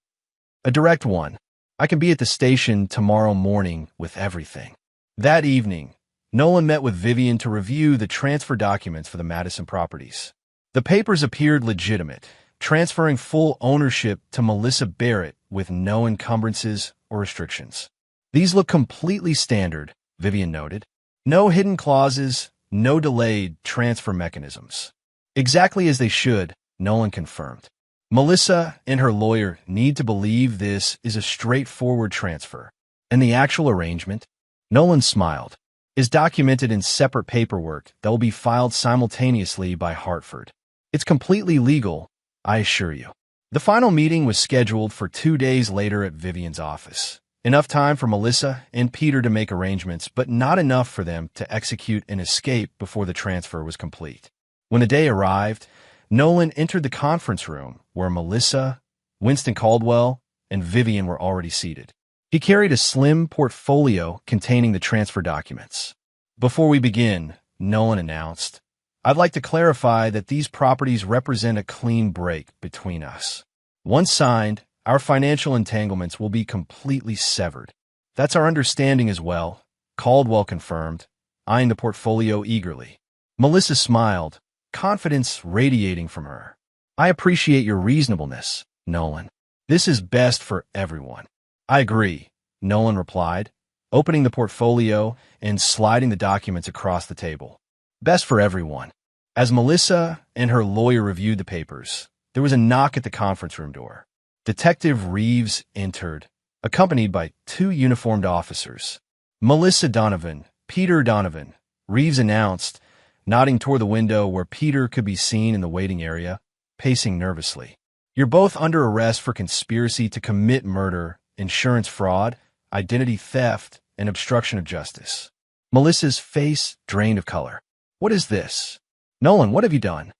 A direct one. I can be at the station tomorrow morning with everything. That evening, Nolan met with Vivian to review the transfer documents for the Madison properties. The papers appeared legitimate, transferring full ownership to Melissa Barrett with no encumbrances or restrictions. These look completely standard, Vivian noted. No hidden clauses, no delayed transfer mechanisms. Exactly as they should, Nolan confirmed. Melissa and her lawyer need to believe this is a straightforward transfer. And the actual arrangement? Nolan smiled. Is documented in separate paperwork that will be filed simultaneously by Hartford. It's completely legal, I assure you. The final meeting was scheduled for 2 days later at Vivian's office. Enough time for Melissa and Peter to make arrangements, but not enough for them to execute an escape before the transfer was complete. When the day arrived, Nolan entered the conference room where Melissa, Winston Caldwell, and Vivian were already seated. He carried a slim portfolio containing the transfer documents. Before we begin, Nolan announced, I'd like to clarify that these properties represent a clean break between us. Once signed, our financial entanglements will be completely severed. That's our understanding as well, Caldwell confirmed, eyeing the portfolio eagerly. Melissa smiled, confidence radiating from her. I appreciate your reasonableness, Nolan. This is best for everyone. I agree, Nolan replied, opening the portfolio and sliding the documents across the table. Best for everyone. As Melissa and her lawyer reviewed the papers, there was a knock at the conference room door. Detective Reeves entered, accompanied by 2 uniformed officers. Melissa Donovan, Peter Donovan, Reeves announced, nodding toward the window where Peter could be seen in the waiting area, pacing nervously. You're both under arrest for conspiracy to commit murder, insurance fraud, identity theft, and obstruction of justice. Melissa's face drained of color. What is this? Nolan, what have you done?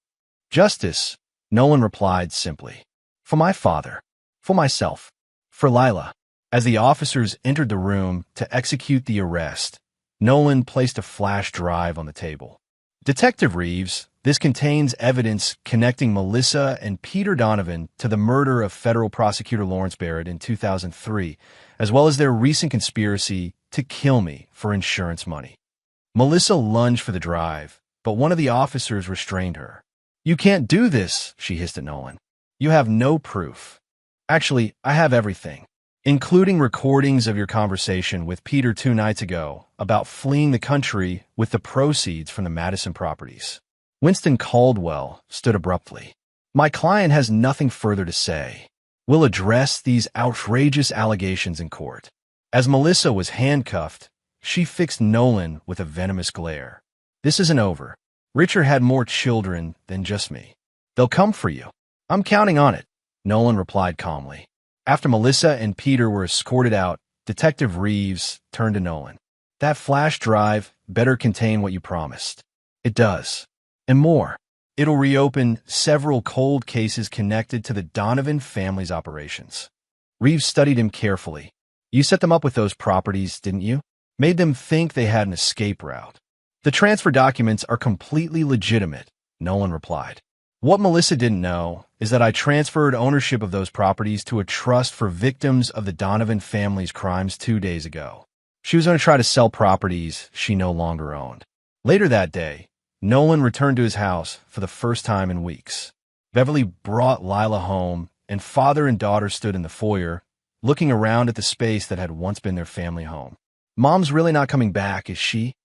Justice, Nolan replied simply. For my father. For myself. For Lila. As the officers entered the room to execute the arrest, Nolan placed a flash drive on the table. Detective Reeves, this contains evidence connecting Melissa and Peter Donovan to the murder of federal prosecutor Lawrence Barrett in 2003, as well as their recent conspiracy to kill me for insurance money. Melissa lunged for the drive, but one of the officers restrained her. You can't do this, she hissed at Nolan. You have no proof. Actually, I have everything, including recordings of your conversation with Peter 2 nights ago about fleeing the country with the proceeds from the Madison properties. Winston Caldwell stood abruptly. My client has nothing further to say. We'll address these outrageous allegations in court. As Melissa was handcuffed, she fixed Nolan with a venomous glare. This isn't over. Richard had more children than just me. They'll come for you. I'm counting on it, Nolan replied calmly. After Melissa and Peter were escorted out, Detective Reeves turned to Nolan. That flash drive better contain what you promised. It does. And more. It'll reopen several cold cases connected to the Donovan family's operations. Reeves studied him carefully. You set them up with those properties, didn't you? Made them think they had an escape route. The transfer documents are completely legitimate, Nolan replied. What Melissa didn't know is that I transferred ownership of those properties to a trust for victims of the Donovan family's crimes 2 days ago. She was going to try to sell properties she no longer owned. Later that day, Nolan returned to his house for the first time in weeks. Beverly brought Lila home, and father and daughter stood in the foyer, looking around at the space that had once been their family home. Mom's really not coming back, is she?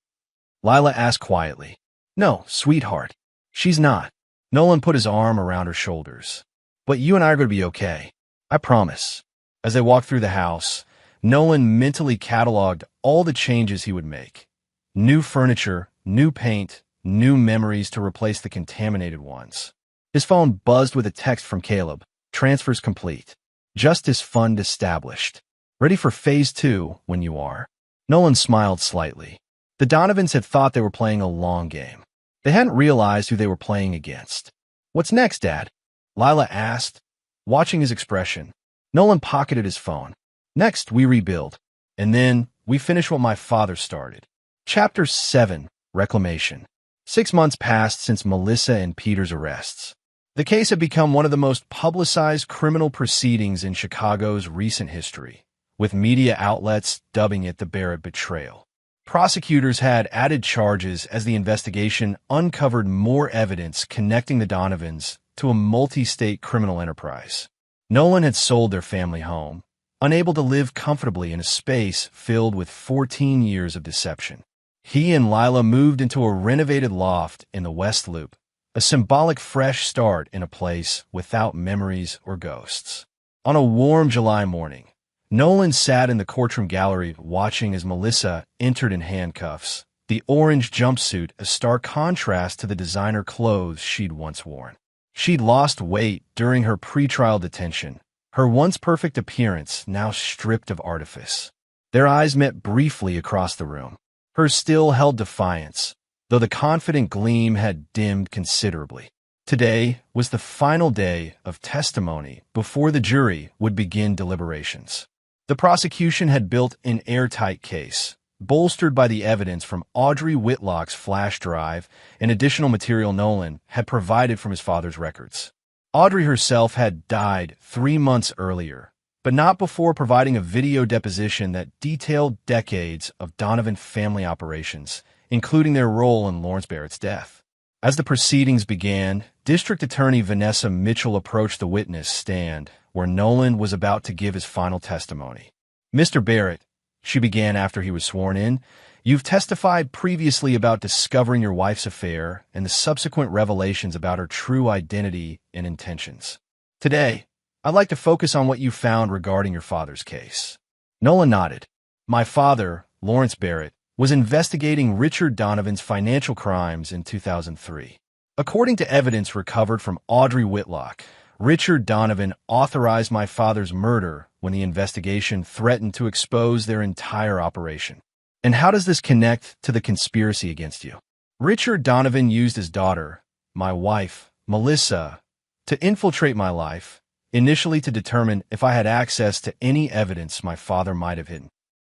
Lila asked quietly. No, sweetheart. She's not. Nolan put his arm around her shoulders. But you and I are going to be okay. I promise. As they walked through the house, Nolan mentally cataloged all the changes he would make. New furniture, new paint, new memories to replace the contaminated ones. His phone buzzed with a text from Caleb. Transfers complete. Justice fund established. Ready for phase 2 when you are. Nolan smiled slightly. The Donovans had thought they were playing a long game. They hadn't realized who they were playing against. What's next, Dad? Lila asked, watching his expression. Nolan pocketed his phone. Next, we rebuild. And then, we finish what my father started. Chapter 7, Reclamation. 6 months passed since Melissa and Peter's arrests. The case had become one of the most publicized criminal proceedings in Chicago's recent history, with media outlets dubbing it the Barrett betrayal. Prosecutors had added charges as the investigation uncovered more evidence connecting the Donovans to a multi-state criminal enterprise. Nolan had sold their family home, unable to live comfortably in a space filled with 14 years of deception. He and Lila moved into a renovated loft in the West Loop, a symbolic fresh start in a place without memories or ghosts. On a warm July morning, Nolan sat in the courtroom gallery watching as Melissa entered in handcuffs, the orange jumpsuit a stark contrast to the designer clothes she'd once worn. She'd lost weight during her pretrial detention, her once perfect appearance now stripped of artifice. Their eyes met briefly across the room. Hers still held defiance, though the confident gleam had dimmed considerably. Today was the final day of testimony before the jury would begin deliberations. The prosecution had built an airtight case, bolstered by the evidence from Audrey Whitlock's flash drive and additional material Nolan had provided from his father's records. Audrey herself had died 3 months earlier, but not before providing a video deposition that detailed decades of Donovan family operations, including their role in Lawrence Barrett's death. As the proceedings began, District Attorney Vanessa Mitchell approached the witness stand where Nolan was about to give his final testimony. "Mr. Barrett," she began after he was sworn in, "you've testified previously about discovering your wife's affair and the subsequent revelations about her true identity and intentions. Today, I'd like to focus on what you found regarding your father's case." Nolan nodded. "My father, Lawrence Barrett, was investigating Richard Donovan's financial crimes in 2003. According to evidence recovered from Audrey Whitlock, Richard Donovan authorized my father's murder when the investigation threatened to expose their entire operation. And how does this connect to the conspiracy against you? Richard Donovan used his daughter, my wife, Melissa, to infiltrate my life, initially to determine if I had access to any evidence my father might have hidden."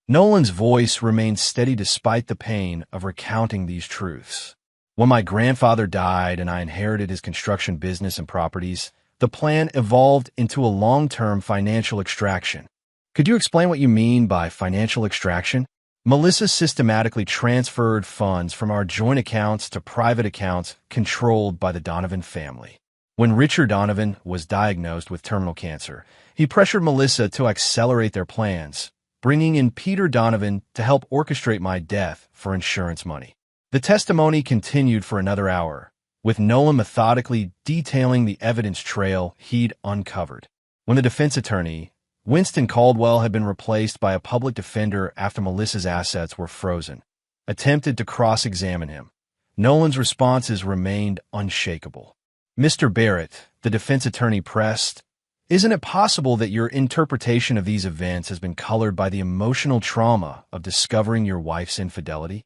Nolan's voice remained steady despite the pain of recounting these truths. "When my grandfather died and I inherited his construction business and properties, the plan evolved into a long-term financial extraction." "Could you explain what you mean by financial extraction?" "Melissa systematically transferred funds from our joint accounts to private accounts controlled by the Donovan family. When Richard Donovan was diagnosed with terminal cancer, he pressured Melissa to accelerate their plans, bringing in Peter Donovan to help orchestrate my death for insurance money." The testimony continued for another hour, with Nolan methodically detailing the evidence trail he'd uncovered. When the defense attorney, Winston Caldwell, had been replaced by a public defender after Melissa's assets were frozen, attempted to cross-examine him, Nolan's responses remained unshakable. "Mr. Barrett," the defense attorney pressed, "isn't it possible that your interpretation of these events has been colored by the emotional trauma of discovering your wife's infidelity?"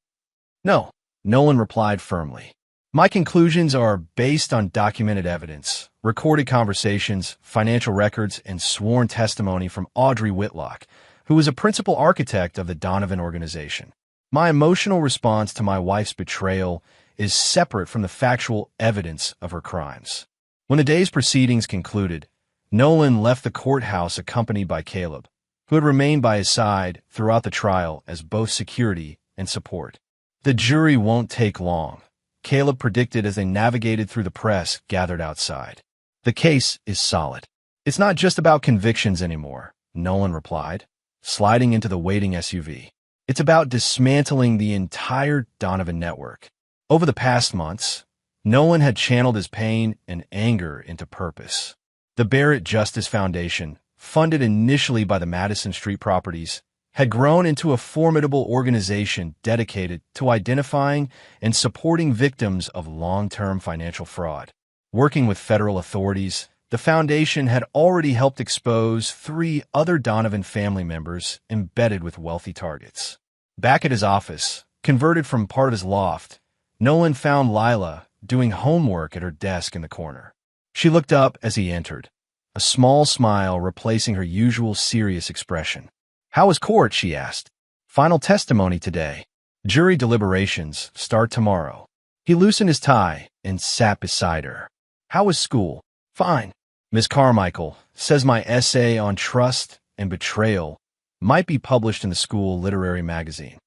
"No," Nolan replied firmly. "My conclusions are based on documented evidence, recorded conversations, financial records, and sworn testimony from Audrey Whitlock, who was a principal architect of the Donovan organization. My emotional response to my wife's betrayal is separate from the factual evidence of her crimes." When the day's proceedings concluded, Nolan left the courthouse accompanied by Caleb, who had remained by his side throughout the trial as both security and support. "The jury won't take long," Caleb predicted as they navigated through the press gathered outside. "The case is solid. It's not just about convictions anymore," Nolan replied, sliding into the waiting SUV. "It's about dismantling the entire Donovan network." Over the past months, Nolan had channeled his pain and anger into purpose. The Barrett Justice Foundation, funded initially by the Madison Street properties, had grown into a formidable organization dedicated to identifying and supporting victims of long-term financial fraud. Working with federal authorities, the foundation had already helped expose 3 other Donovan family members embedded with wealthy targets. Back at his office, converted from part of his loft, Nolan found Lila doing homework at her desk in the corner. She looked up as he entered, a small smile replacing her usual serious expression. "How was court?" she asked. "Final testimony today. Jury deliberations start tomorrow." He loosened his tie and sat beside her. "How was school?" "Fine. Miss Carmichael says my essay on trust and betrayal might be published in the school literary magazine."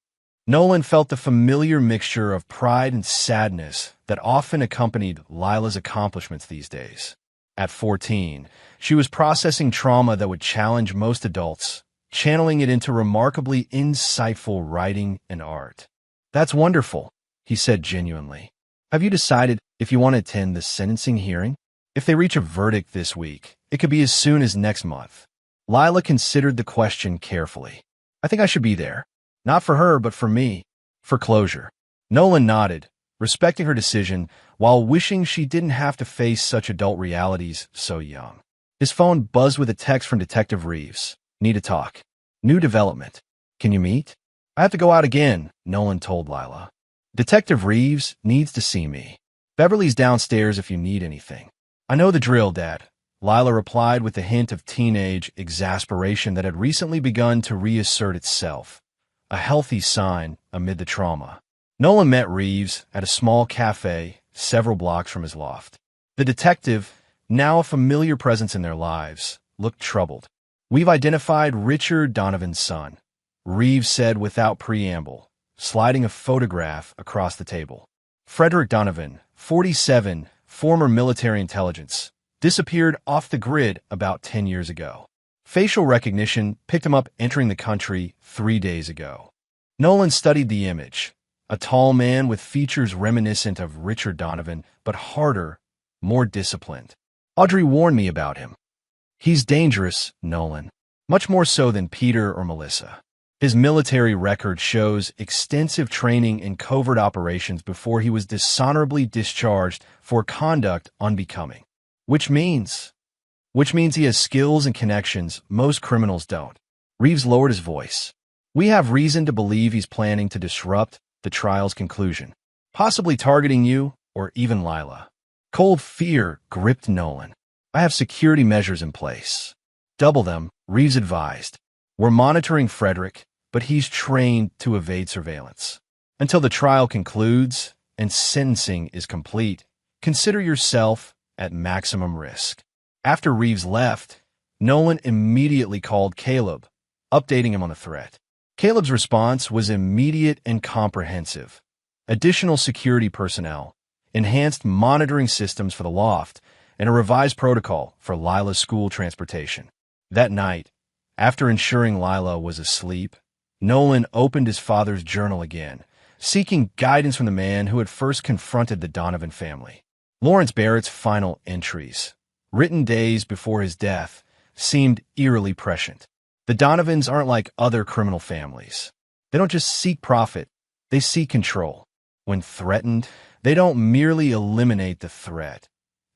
Nolan felt the familiar mixture of pride and sadness that often accompanied Lila's accomplishments these days. At 14, she was processing trauma that would challenge most adults channeling it into remarkably insightful writing and art. "That's wonderful," he said genuinely. "Have you decided if you want to attend the sentencing hearing? If they reach a verdict this week, it could be as soon as next month." Lila considered the question carefully. "I think I should be there. Not for her, but for me. For closure." Nolan nodded, respecting her decision, while wishing she didn't have to face such adult realities so young. His phone buzzed with a text from Detective Reeves. "Need to talk. New development. Can you meet?" "I have to go out again," Nolan told Lila. "Detective Reeves needs to see me. Beverly's downstairs if you need anything." "I know the drill, Dad," Lila replied with a hint of teenage exasperation that had recently begun to reassert itself, a healthy sign amid the trauma. Nolan met Reeves at a small cafe several blocks from his loft. The detective, now a familiar presence in their lives, looked troubled. "We've identified Richard Donovan's son," Reeves said without preamble, sliding a photograph across the table. "Frederick Donovan, 47, former military intelligence, disappeared off the grid about 10 years ago. Facial recognition picked him up entering the country 3 days ago." Nolan studied the image. A tall man with features reminiscent of Richard Donovan, but harder, more disciplined. "Audrey warned me about him. He's dangerous, Nolan. Much more so than Peter or Melissa. His military record shows extensive training in covert operations before he was dishonorably discharged for conduct unbecoming. Which means he has skills and connections most criminals don't." Reeves lowered his voice. "We have reason to believe he's planning to disrupt the trial's conclusion, possibly targeting you or even Lila." Cold fear gripped Nolan. "I have security measures in place." "Double them," Reeves advised. "We're monitoring Frederick, but he's trained to evade surveillance. Until the trial concludes and sentencing is complete, consider yourself at maximum risk." After Reeves left, Nolan immediately called Caleb, updating him on the threat. Caleb's response was immediate and comprehensive. Additional security personnel, enhanced monitoring systems for the loft, and a revised protocol for Lila's school transportation. That night, after ensuring Lila was asleep, Nolan opened his father's journal again, seeking guidance from the man who had first confronted the Donovan family. Lawrence Barrett's final entries, written days before his death, seemed eerily prescient. The Donovans aren't like other criminal families. They don't just seek profit, they seek control. When threatened, they don't merely eliminate the threat.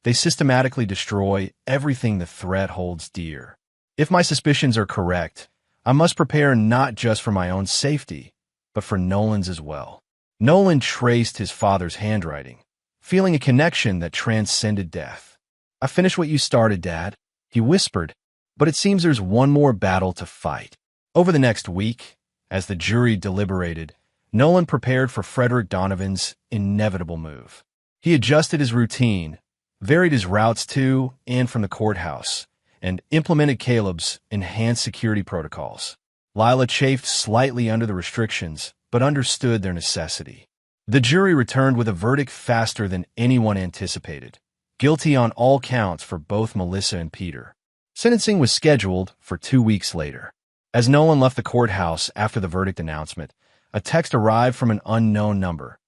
They systematically destroy everything the threat holds dear. If my suspicions are correct, I must prepare not just for my own safety, but for Nolan's as well. Nolan traced his father's handwriting, feeling a connection that transcended death. "I finished what you started, Dad," he whispered, "but it seems there's one more battle to fight." Over the next week, as the jury deliberated, Nolan prepared for Frederick Donovan's inevitable move. He adjusted his routine, varied his routes to and from the courthouse, and implemented Caleb's enhanced security protocols. Lila chafed slightly under the restrictions, but understood their necessity. The jury returned with a verdict faster than anyone anticipated, guilty on all counts for both Melissa and Peter. Sentencing was scheduled for 2 weeks later. As Nolan left the courthouse after the verdict announcement, a text arrived from an unknown number.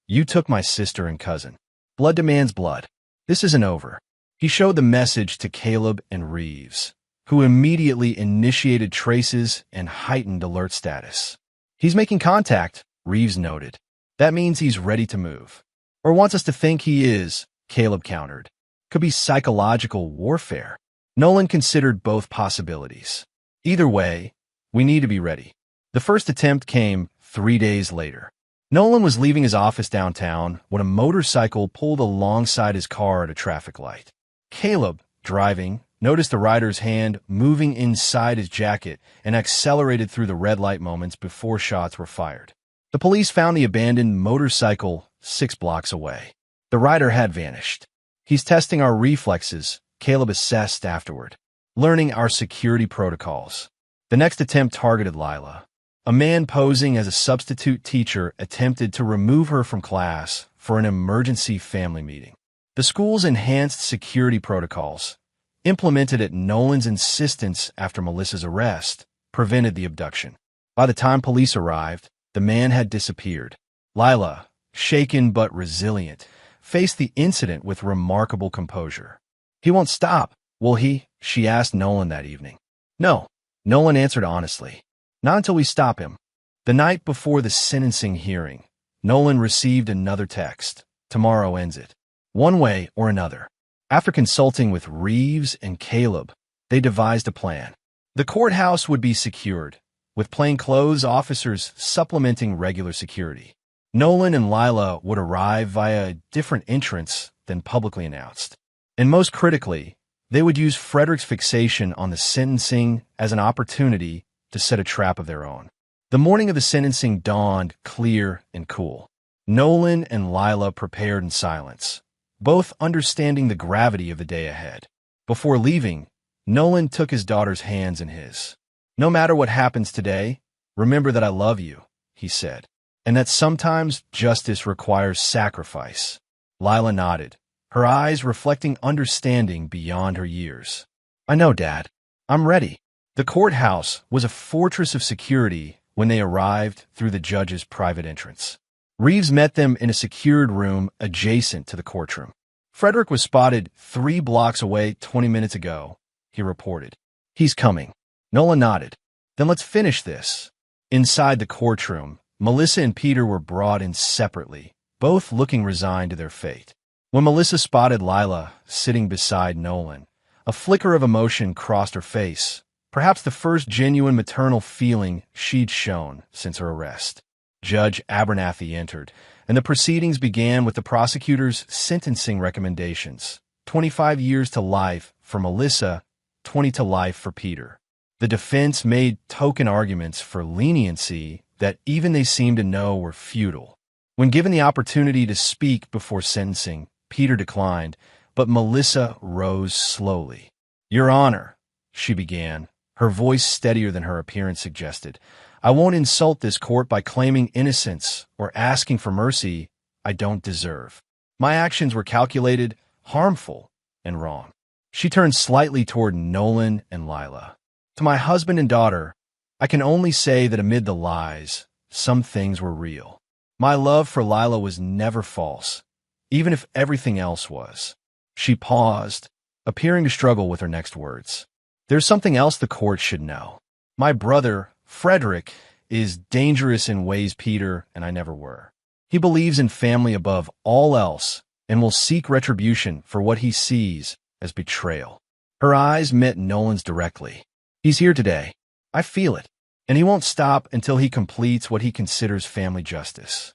"You took my sister and cousin. Blood demands blood. This isn't over." He showed the message to Caleb and Reeves, who immediately initiated traces and heightened alert status. "He's making contact," Reeves noted. "That means he's ready to move. Or wants us to think he is," Caleb countered. "Could be psychological warfare." Nolan considered both possibilities. "Either way, we need to be ready." The first attempt came 3 days later. Nolan was leaving his office downtown when a motorcycle pulled alongside his car at a traffic light. Caleb, driving, noticed the rider's hand moving inside his jacket and accelerated through the red light moments before shots were fired. The police found the abandoned motorcycle 6 blocks away. The rider had vanished. "He's testing our reflexes," Caleb assessed afterward, "learning our security protocols." The next attempt targeted Lila. A man posing as a substitute teacher attempted to remove her from class for an emergency family meeting. The school's enhanced security protocols, implemented at Nolan's insistence after Melissa's arrest, prevented the abduction. By the time police arrived, the man had disappeared. Lila, shaken but resilient, faced the incident with remarkable composure. "He won't stop, will he?" she asked Nolan that evening. "No," Nolan answered honestly. "Not until we stop him." The night before the sentencing hearing, Nolan received another text. "Tomorrow ends it. One way or another." After consulting with Reeves and Caleb, they devised a plan. The courthouse would be secured, with plainclothes officers supplementing regular security. Nolan and Lila would arrive via a different entrance than publicly announced. And most critically, they would use Frederick's fixation on the sentencing as an opportunity to set a trap of their own. The morning of the sentencing dawned clear and cool. Nolan and Lila prepared in silence, both understanding the gravity of the day ahead. Before leaving, Nolan took his daughter's hands in his. "No matter what happens today, remember that I love you," he said, "and that sometimes justice requires sacrifice." Lila nodded, her eyes reflecting understanding beyond her years. "I know, Dad. I'm ready." The courthouse was a fortress of security when they arrived through the judge's private entrance. Reeves met them in a secured room adjacent to the courtroom. "Frederick was spotted 3 blocks away 20 minutes ago," he reported. "He's coming." Nolan nodded. "Then let's finish this." Inside the courtroom, Melissa and Peter were brought in separately, both looking resigned to their fate. When Melissa spotted Lila sitting beside Nolan, a flicker of emotion crossed her face, perhaps the first genuine maternal feeling she'd shown since her arrest. Judge Abernathy entered, and the proceedings began with the prosecutor's sentencing recommendations: 25 years to life for Melissa, 20 to life for Peter. The defense made token arguments for leniency that even they seemed to know were futile. When given the opportunity to speak before sentencing, Peter declined, but Melissa rose slowly. "Your Honor," she began, her voice steadier than her appearance suggested, "I won't insult this court by claiming innocence or asking for mercy I don't deserve. My actions were calculated, harmful, and wrong." She turned slightly toward Nolan and Lila. "To my husband and daughter, I can only say that amid the lies, some things were real. My love for Lila was never false, even if everything else was." She paused, appearing to struggle with her next words. "There's something else the court should know. My brother, Frederick, is dangerous in ways Peter and I never were. He believes in family above all else and will seek retribution for what he sees as betrayal." Her eyes met Nolan's directly. "He's here today. I feel it. And he won't stop until he completes what he considers family justice."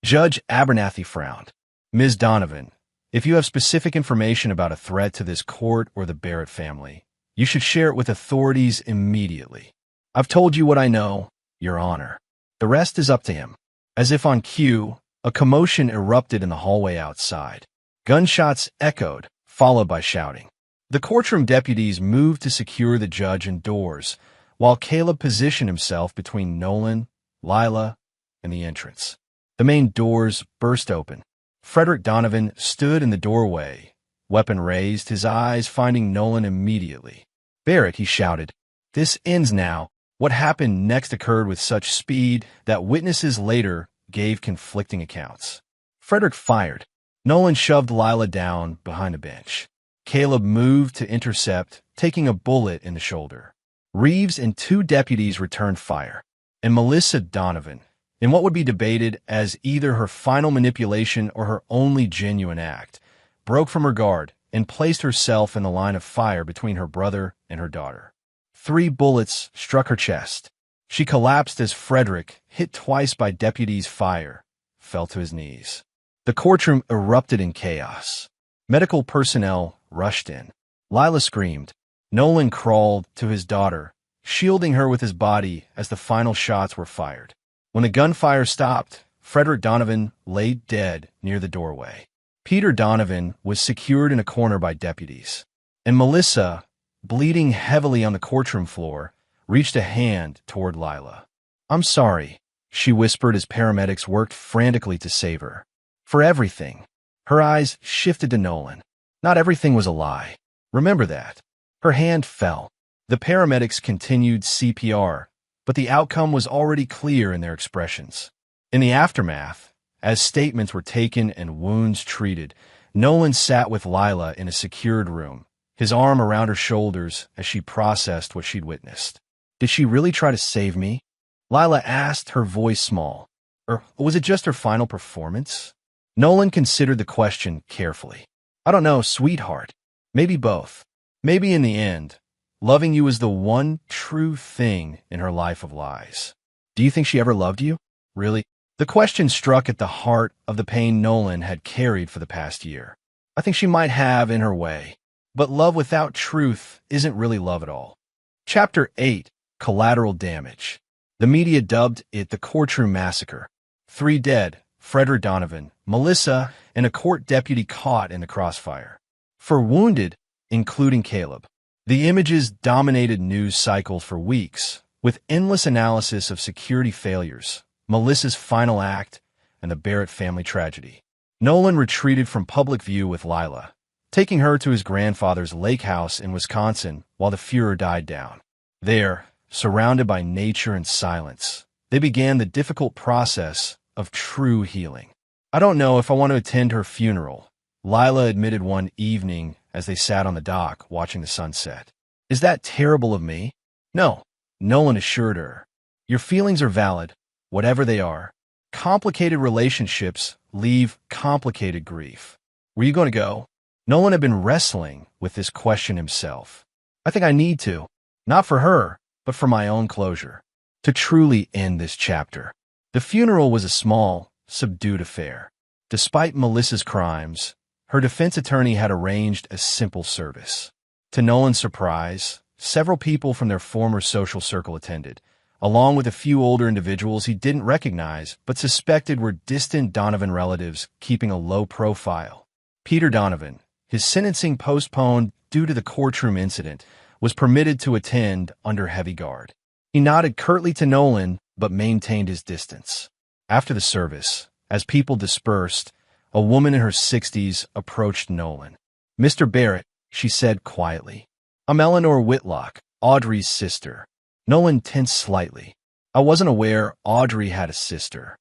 Judge Abernathy frowned. "Ms. Donovan, if you have specific information about a threat to this court or the Barrett family, you should share it with authorities immediately." "I've told you what I know, Your Honor. The rest is up to him." As if on cue, a commotion erupted in the hallway outside. Gunshots echoed, followed by shouting. The courtroom deputies moved to secure the judge and doors, while Caleb positioned himself between Nolan, Lila, and the entrance. The main doors burst open. Frederick Donovan stood in the doorway, weapon raised, his eyes finding Nolan immediately. "Barrett," he shouted, "this ends now." What happened next occurred with such speed that witnesses later gave conflicting accounts. Frederick fired. Nolan shoved Lila down behind a bench. Caleb moved to intercept, taking a bullet in the shoulder. Reeves and 2 deputies returned fire. And Melissa Donovan, in what would be debated as either her final manipulation or her only genuine act, broke from her guard and placed herself in the line of fire between her brother and her daughter. 3 bullets struck her chest. She collapsed as Frederick, hit twice by deputies' fire, fell to his knees. The courtroom erupted in chaos. Medical personnel rushed in. Lila screamed. Nolan crawled to his daughter, shielding her with his body as the final shots were fired. When the gunfire stopped, Frederick Donovan lay dead near the doorway. Peter Donovan was secured in a corner by deputies. And Melissa, bleeding heavily on the courtroom floor, reached a hand toward Lila. "I'm sorry," she whispered as paramedics worked frantically to save her. "For everything." Her eyes shifted to Nolan. "Not everything was a lie. Remember that." Her hand fell. The paramedics continued CPR, but the outcome was already clear in their expressions. In the aftermath, as statements were taken and wounds treated, Nolan sat with Lila in a secured room, his arm around her shoulders as she processed what she'd witnessed. Did she really try to save me? Lila asked, her voice small. Or was it just her final performance? Nolan considered the question carefully. I don't know, sweetheart. Maybe both. Maybe in the end, loving you is the one true thing in her life of lies. Do you think she ever loved you? Really? The question struck at the heart of the pain Nolan had carried for the past year. I think she might have in her way, but love without truth isn't really love at all. Chapter 8, Collateral Damage. The media dubbed it the Courtroom Massacre. 3 dead, Frederick Donovan, Melissa, and a court deputy caught in the crossfire. 4 wounded, including Caleb. The images dominated news cycles for weeks, with endless analysis of security failures, Melissa's final act, and the Barrett family tragedy. Nolan retreated from public view with Lila, taking her to his grandfather's lake house in Wisconsin while the furor died down. There, surrounded by nature and silence, they began the difficult process of true healing. I don't know if I want to attend her funeral, Lila admitted one evening as they sat on the dock watching the sunset. Is that terrible of me? No, Nolan assured her. Your feelings are valid, whatever they are. Complicated relationships leave complicated grief. Were you going to go? Nolan had been wrestling with this question himself. I think I need to, not for her, but for my own closure, to truly end this chapter. The funeral was a small, subdued affair. Despite Melissa's crimes, her defense attorney had arranged a simple service. To Nolan's surprise, several people from their former social circle attended, along with a few older individuals he didn't recognize but suspected were distant Donovan relatives keeping a low profile. Peter Donovan, his sentencing postponed due to the courtroom incident, was permitted to attend under heavy guard. He nodded curtly to Nolan but maintained his distance. After the service, as people dispersed, a woman in her 60s approached Nolan. Mr. Barrett, she said quietly. I'm Eleanor Whitlock, Audrey's sister. Nolan tensed slightly. I wasn't aware Audrey had a sister.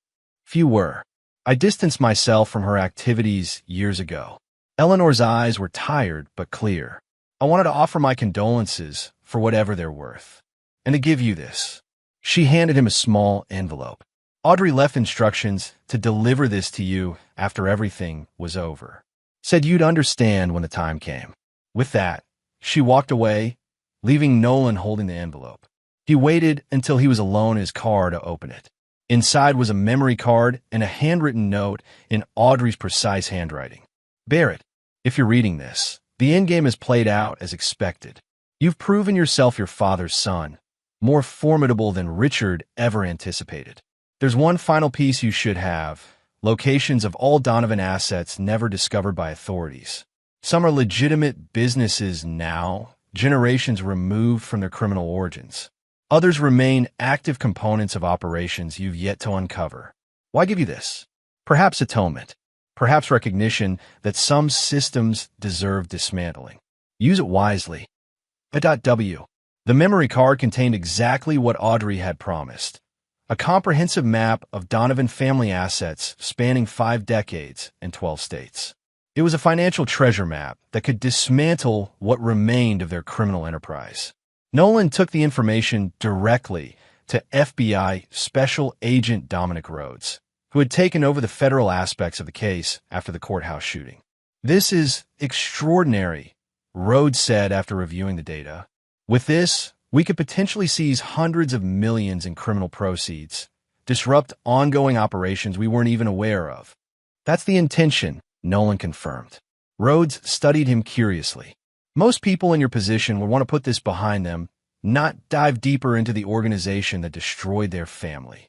Few were. I distanced myself from her activities years ago. Eleanor's eyes were tired but clear. I wanted to offer my condolences for whatever they're worth. And to give you this. She handed him a small envelope. Audrey left instructions to deliver this to you after everything was over. Said you'd understand when the time came. With that, she walked away, leaving Nolan holding the envelope. He waited until he was alone in his car to open it. Inside was a memory card and a handwritten note in Audrey's precise handwriting. Barrett, if you're reading this, the endgame has played out as expected. You've proven yourself your father's son, more formidable than Richard ever anticipated. There's one final piece you should have: locations of all Donovan assets never discovered by authorities. Some are legitimate businesses now, generations removed from their criminal origins. Others remain active components of operations you've yet to uncover. Why give you this? Perhaps atonement. Perhaps recognition that some systems deserve dismantling. Use it wisely. A.W. The memory card contained exactly what Audrey had promised. A comprehensive map of Donovan family assets spanning 5 decades and 12 states. It was a financial treasure map that could dismantle what remained of their criminal enterprise. Nolan took the information directly to FBI Special Agent Dominic Rhodes, who had taken over the federal aspects of the case after the courthouse shooting. This is extraordinary, Rhodes said after reviewing the data. With this, we could potentially seize hundreds of millions in criminal proceeds, disrupt ongoing operations we weren't even aware of. That's the intention, Nolan confirmed. Rhodes studied him curiously. Most people in your position would want to put this behind them, not dive deeper into the organization that destroyed their family.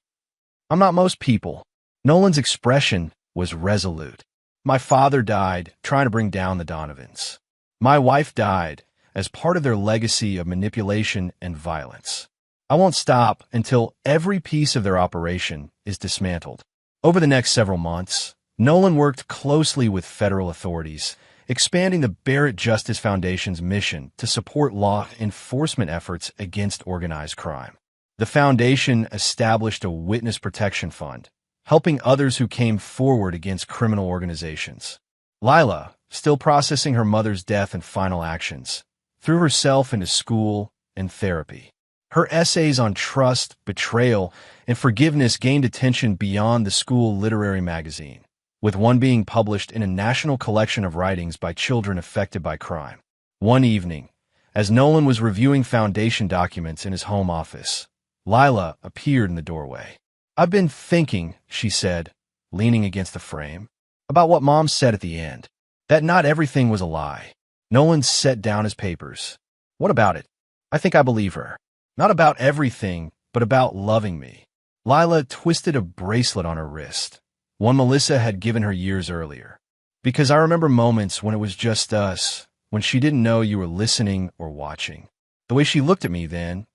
I'm not most people. Nolan's expression was resolute. My father died trying to bring down the Donovans. My wife died as part of their legacy of manipulation and violence. I won't stop until every piece of their operation is dismantled. Over the next several months, Nolan worked closely with federal authorities, expanding the Barrett Justice Foundation's mission to support law enforcement efforts against organized crime. The foundation established a witness protection fund, helping others who came forward against criminal organizations. Lila, still processing her mother's death and final actions, threw herself into school and therapy. Her essays on trust, betrayal, and forgiveness gained attention beyond the school literary magazine, with one being published in a national collection of writings by children affected by crime. One evening, as Nolan was reviewing foundation documents in his home office, Lila appeared in the doorway. "I've been thinking," she said, leaning against the frame, "about what Mom said at the end, that not everything was a lie." Nolan set down his papers. "What about it? I think I believe her. Not about everything, but about loving me." Lila twisted a bracelet on her wrist, one Melissa had given her years earlier. "Because I remember moments when it was just us, when she didn't know you were listening or watching. The way she looked at me then,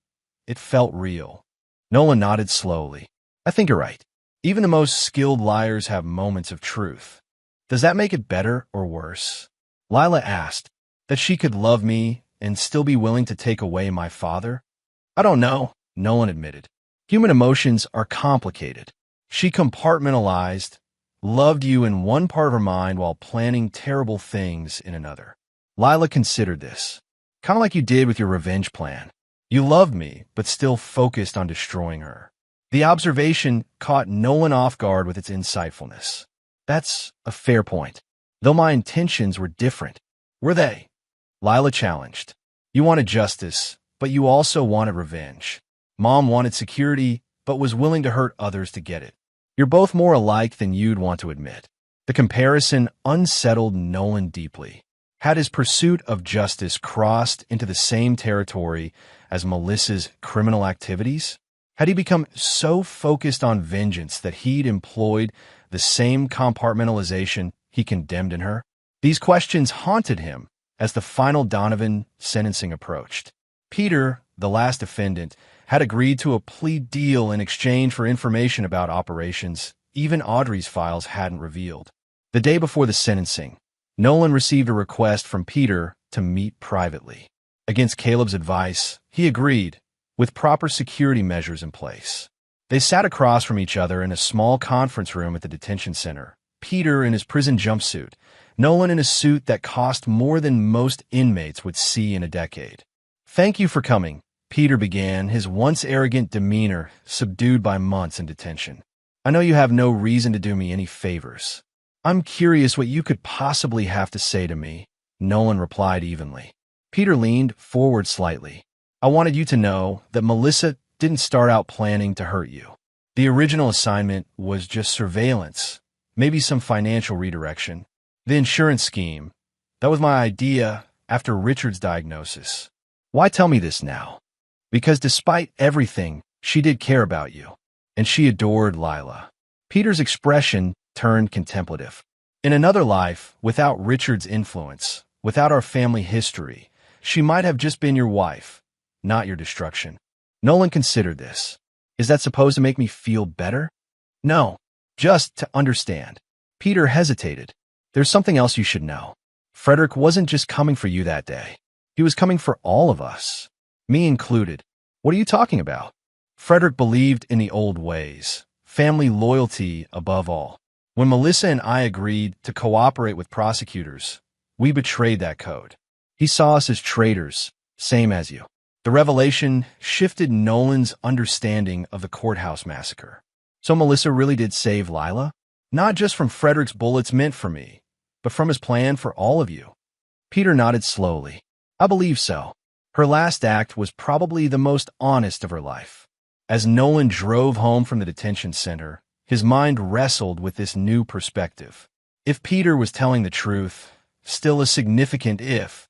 it felt real." Nolan nodded slowly. "I think you're right. Even the most skilled liars have moments of truth. Does that make it better or worse?" Lila asked. "That she could love me and still be willing to take away my father?" "I don't know," Nolan admitted. "Human emotions are complicated. She compartmentalized, loved you in one part of her mind while planning terrible things in another." Lila considered this. "Kind of like you did with your revenge plan. You loved me, but still focused on destroying her." The observation caught Nolan off guard with its insightfulness. "That's a fair point. Though my intentions were different." "Were they?" Lila challenged. "You wanted justice, but you also wanted revenge. Mom wanted security, but was willing to hurt others to get it. You're both more alike than you'd want to admit." The comparison unsettled Nolan deeply. Had his pursuit of justice crossed into the same territory as Melissa's criminal activities? Had he become so focused on vengeance that he'd employed the same compartmentalization he condemned in her? These questions haunted him as the final Donovan sentencing approached. Peter, the last defendant, had agreed to a plea deal in exchange for information about operations even Audrey's files hadn't revealed. The day before the sentencing, Nolan received a request from Peter to meet privately. Against Caleb's advice, he agreed, with proper security measures in place. They sat across from each other in a small conference room at the detention center, Peter in his prison jumpsuit, Nolan in a suit that cost more than most inmates would see in a decade. "Thank you for coming," Peter began, his once arrogant demeanor subdued by months in detention. "I know you have no reason to do me any favors." "I'm curious what you could possibly have to say to me," Nolan replied evenly. Peter leaned forward slightly. "I wanted you to know that Melissa didn't start out planning to hurt you. The original assignment was just surveillance, maybe some financial redirection. The insurance scheme, that was my idea after Richard's diagnosis. Why tell me this now? Because despite everything, she did care about you, and she adored Lila." Peter's expression turned contemplative. "In another life, without Richard's influence, without our family history, she might have just been your wife, not your destruction." Nolan considered this. "Is that supposed to make me feel better?" "No, just to understand." Peter hesitated. "There's something else you should know. Frederick wasn't just coming for you that day. He was coming for all of us, me included." "What are you talking about?" "Frederick believed in the old ways, family loyalty above all. When Melissa and I agreed to cooperate with prosecutors, we betrayed that code. He saw us as traitors, same as you." The revelation shifted Nolan's understanding of the courthouse massacre. So Melissa really did save Lila? Not just from Frederick's bullets meant for me, but from his plan for all of you? Peter nodded slowly. "I believe so. Her last act was probably the most honest of her life." As Nolan drove home from the detention center, his mind wrestled with this new perspective. If Peter was telling the truth, still a significant if,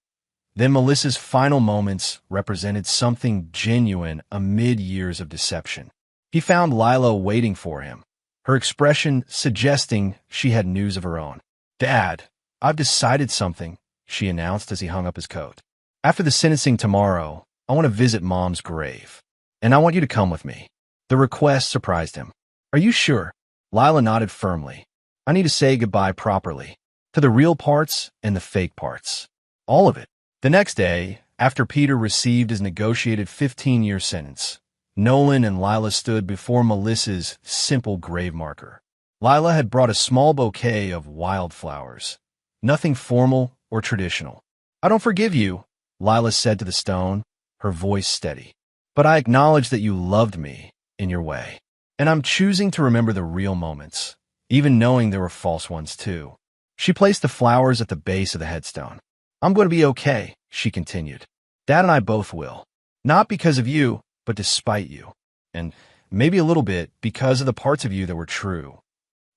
then Melissa's final moments represented something genuine amid years of deception. He found Lila waiting for him, her expression suggesting she had news of her own. "Dad, I've decided something," she announced as he hung up his coat. "After the sentencing tomorrow, I want to visit Mom's grave, and I want you to come with me." The request surprised him. "Are you sure?" Lila nodded firmly. "I need to say goodbye properly." to the real parts and the fake parts. All of it. The next day, after Peter received his negotiated 15-year sentence, Nolan and Lila stood before Melissa's simple grave marker. Lila had brought a small bouquet of wildflowers. Nothing formal or traditional. "I don't forgive you," Lila said to the stone, her voice steady. "But I acknowledge that you loved me in your way. And I'm choosing to remember the real moments, even knowing there were false ones too." She placed the flowers at the base of the headstone. "I'm going to be okay," she continued. "Dad and I both will. Not because of you, but despite you. And maybe a little bit because of the parts of you that were true."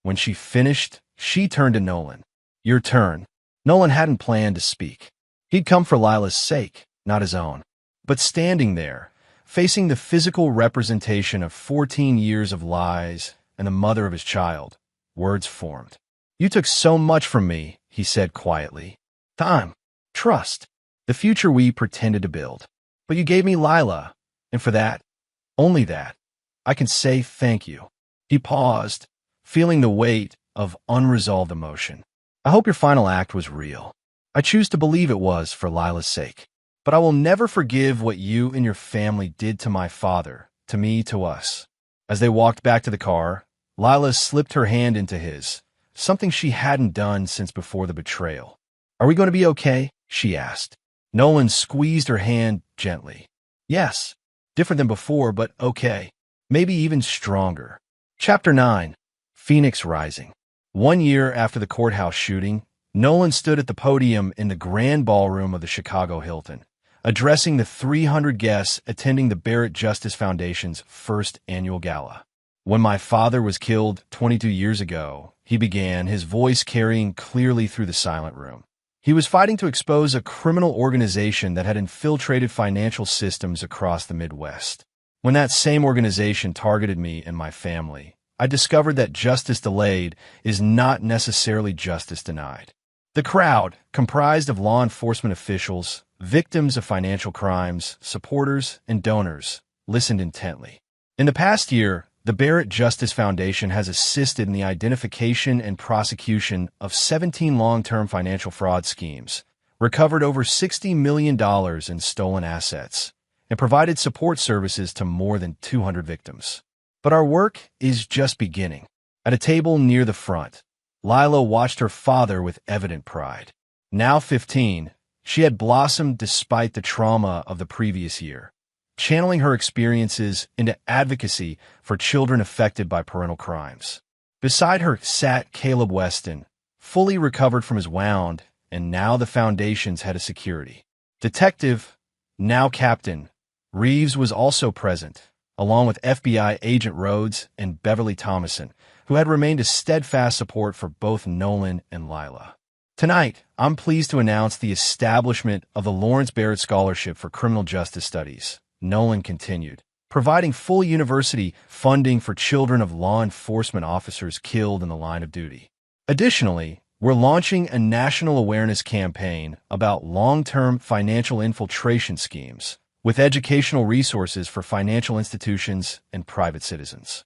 When she finished, she turned to Nolan. "Your turn." Nolan hadn't planned to speak. He'd come for Lila's sake, not his own. But standing there, facing the physical representation of 14 years of lies and the mother of his child, words formed. "You took so much from me," he said quietly. "Time, trust, the future we pretended to build. But you gave me Lila, and for that, only that, I can say thank you." He paused, feeling the weight of unresolved emotion. "I hope your final act was real. I choose to believe it was for Lila's sake. But I will never forgive what you and your family did to my father, to me, to us." As they walked back to the car, Lila slipped her hand into his, something she hadn't done since before the betrayal. "Are we going to be okay?" she asked. Nolan squeezed her hand gently. "Yes, different than before, but okay. Maybe even stronger." Chapter 9. Phoenix Rising. 1 year after the courthouse shooting, Nolan stood at the podium in the grand ballroom of the Chicago Hilton, addressing the 300 guests attending the Barrett Justice Foundation's first annual gala. "When my father was killed 22 years ago," he began, his voice carrying clearly through the silent room. "He was fighting to expose a criminal organization that had infiltrated financial systems across the Midwest. When that same organization targeted me and my family, I discovered that justice delayed is not necessarily justice denied." The crowd, comprised of law enforcement officials, victims of financial crimes, supporters, and donors, listened intently. In the past year, the Barrett Justice Foundation has assisted in the identification and prosecution of 17 long-term financial fraud schemes, recovered over $60 million in stolen assets, and provided support services to more than 200 victims. But our work is just beginning. At a table near the front, Lila watched her father with evident pride. Now 15, she had blossomed despite the trauma of the previous year, channeling her experiences into advocacy for children affected by parental crimes. Beside her sat Caleb Weston, fully recovered from his wound, and now the foundation's head of security. Detective, now Captain, Reeves was also present, along with FBI Agent Rhodes and Beverly Thomason, who had remained a steadfast support for both Nolan and Lila. "Tonight, I'm pleased to announce the establishment of the Lawrence Barrett Scholarship for Criminal Justice Studies," Nolan continued, "providing full university funding for children of law enforcement officers killed in the line of duty. Additionally, we're launching a national awareness campaign about long-term financial infiltration schemes, with educational resources for financial institutions and private citizens."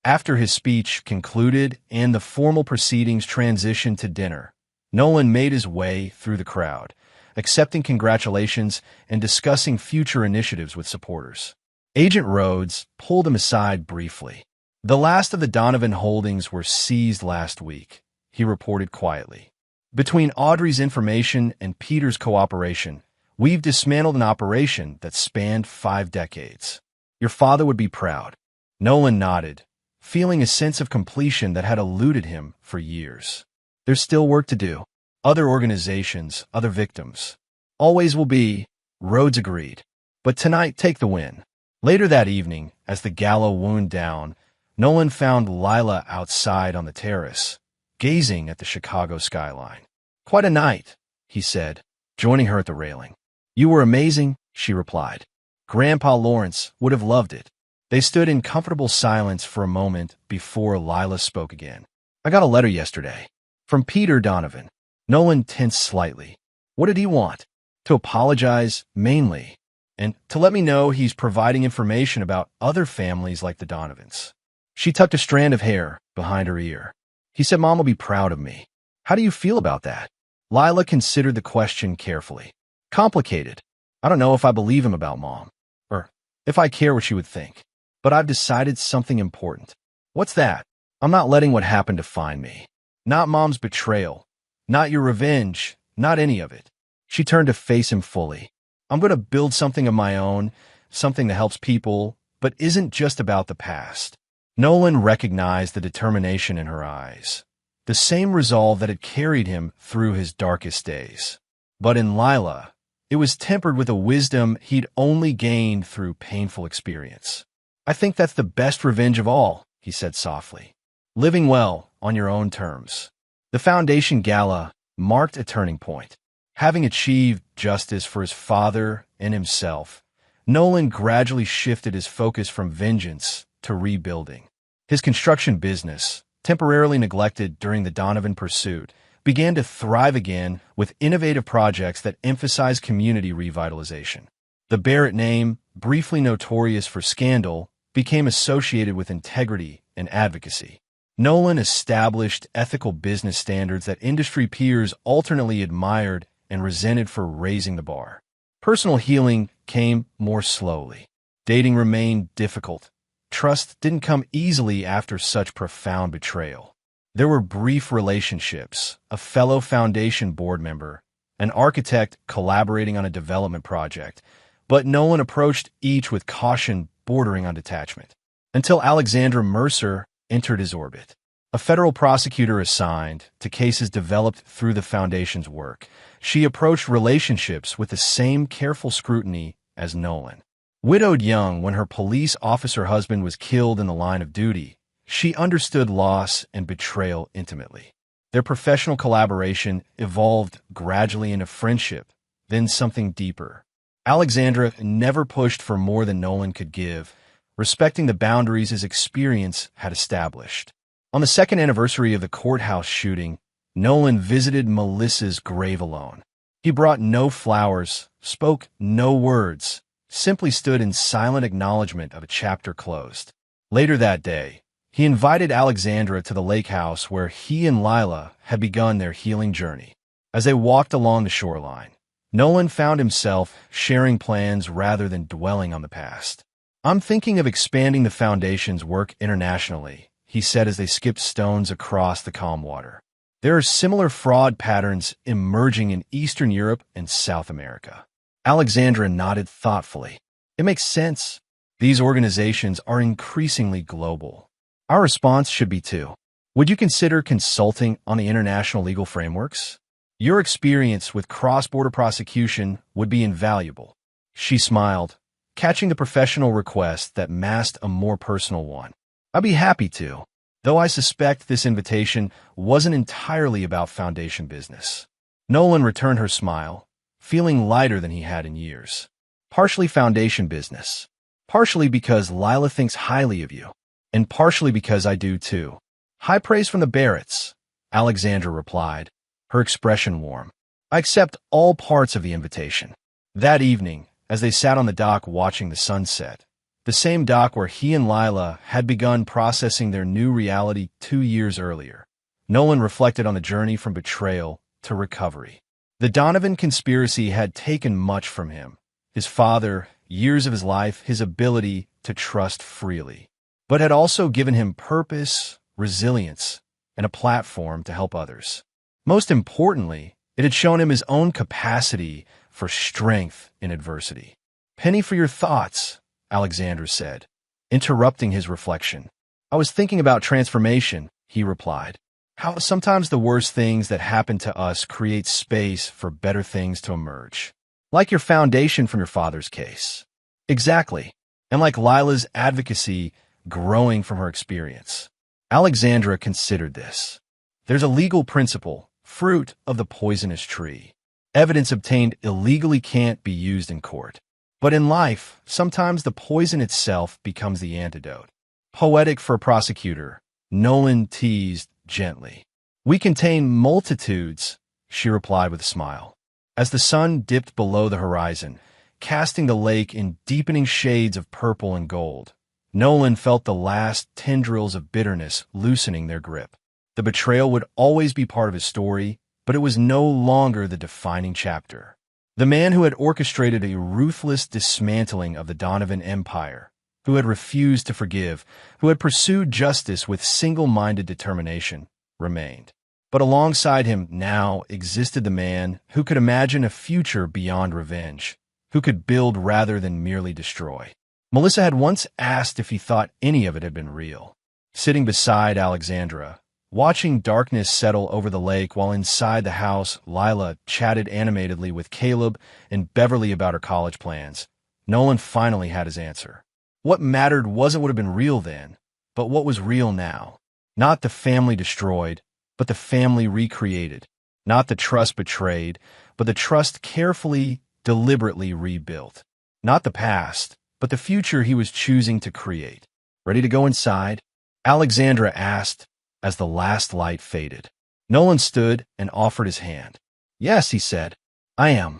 After his speech concluded and the formal proceedings transitioned to dinner, Nolan made his way through the crowd, accepting congratulations and discussing future initiatives with supporters. Agent Rhodes pulled him aside briefly. "The last of the Donovan holdings were seized last week," he reported quietly. "Between Audrey's information and Peter's cooperation, we've dismantled an operation that spanned 5 decades. Your father would be proud." Nolan nodded, feeling a sense of completion that had eluded him for years. "There's still work to do. Other organizations, other victims. Always will be," Rhodes agreed. "But tonight, take the win." Later that evening, as the gala wound down, Nolan found Lila outside on the terrace, gazing at the Chicago skyline. "Quite a night," he said, joining her at the railing. "You were amazing," she replied. "Grandpa Lawrence would have loved it." They stood in comfortable silence for a moment before Lila spoke again. "I got a letter yesterday. From Peter Donovan." Nolan tensed slightly. What did he want? To apologize, mainly, and to let me know he's providing information about other families like the Donovans. She tucked a strand of hair behind her ear. "He said Mom will be proud of me." How do you feel about that? Lila considered the question carefully. Complicated. I don't know if I believe him about Mom, or if I care what she would think. But I've decided something important. What's that? I'm not letting what happened define me. Not Mom's betrayal. Not your revenge. Not any of it. She turned to face him fully. I'm going to build something of my own, something that helps people, but isn't just about the past. Nolan recognized the determination in her eyes, the same resolve that had carried him through his darkest days. But in Lila, it was tempered with a wisdom he'd only gained through painful experience. I think that's the best revenge of all, he said softly. Living well, on your own terms. The Foundation Gala marked a turning point. Having achieved justice for his father and himself, Nolan gradually shifted his focus from vengeance to rebuilding. His construction business, temporarily neglected during the Donovan pursuit, began to thrive again with innovative projects that emphasized community revitalization. The Barrett name, briefly notorious for scandal, became associated with integrity and advocacy. Nolan established ethical business standards that industry peers alternately admired and resented for raising the bar. Personal healing came more slowly. Dating remained difficult. Trust didn't come easily after such profound betrayal. There were brief relationships, a fellow Foundation board member, an architect collaborating on a development project, but Nolan approached each with caution bordering on detachment. Until Alexandra Mercer entered his orbit. A federal prosecutor assigned to cases developed through the Foundation's work, she approached relationships with the same careful scrutiny as Nolan. Widowed young when her police officer husband was killed in the line of duty, she understood loss and betrayal intimately. Their professional collaboration evolved gradually into friendship, then something deeper. Alexandra never pushed for more than Nolan could give, respecting the boundaries his experience had established. On the second anniversary of the courthouse shooting, Nolan visited Melissa's grave alone. He brought no flowers, spoke no words, simply stood in silent acknowledgement of a chapter closed. Later that day, he invited Alexandra to the lake house where he and Lila had begun their healing journey. As they walked along the shoreline, Nolan found himself sharing plans rather than dwelling on the past. I'm thinking of expanding the Foundation's work internationally, he said as they skipped stones across the calm water. There are similar fraud patterns emerging in Eastern Europe and South America. Alexandra nodded thoughtfully. It makes sense. These organizations are increasingly global. Our response should be too. Would you consider consulting on the international legal frameworks? Your experience with cross-border prosecution would be invaluable. She smiled, catching the professional request that masked a more personal one. I'd be happy to, though I suspect this invitation wasn't entirely about Foundation business. Nolan returned her smile, feeling lighter than he had in years. Partially Foundation business. Partially because Lila thinks highly of you. And partially because I do too. High praise from the Barretts, Alexandra replied, her expression warm. I accept all parts of the invitation. That evening, as they sat on the dock watching the sunset, the same dock where he and Lila had begun processing their new reality 2 years earlier, Nolan reflected on the journey from betrayal to recovery. The Donovan conspiracy had taken much from him. His father, years of his life, his ability to trust freely, but had also given him purpose, resilience, and a platform to help others. Most importantly, it had shown him his own capacity for strength in adversity. Penny for your thoughts, Alexandra said, interrupting his reflection. I was thinking about transformation, he replied. How sometimes the worst things that happen to us create space for better things to emerge. Like your foundation from your father's case. Exactly. And like Lila's advocacy growing from her experience. Alexandra considered this. There's a legal principle, fruit of the poisonous tree. Evidence obtained illegally can't be used in court. But in life, sometimes the poison itself becomes the antidote. Poetic for a prosecutor, Nolan teased gently. We contain multitudes, she replied with a smile. As the sun dipped below the horizon, casting the lake in deepening shades of purple and gold, Nolan felt the last tendrils of bitterness loosening their grip. The betrayal would always be part of his story, but it was no longer the defining chapter. The man who had orchestrated a ruthless dismantling of the Donovan Empire, who had refused to forgive, who had pursued justice with single-minded determination, remained. But alongside him now existed the man who could imagine a future beyond revenge, who could build rather than merely destroy. Melissa had once asked if he thought any of it had been real. Sitting beside Alexandra, watching darkness settle over the lake while inside the house, Lila chatted animatedly with Caleb and Beverly about her college plans. Nolan finally had his answer. What mattered wasn't what had been real then, but what was real now. Not the family destroyed, but the family recreated. Not the trust betrayed, but the trust carefully, deliberately rebuilt. Not the past, but the future he was choosing to create. Ready to go inside? Alexandra asked as the last light faded. Nolan stood and offered his hand. Yes, he said. I am.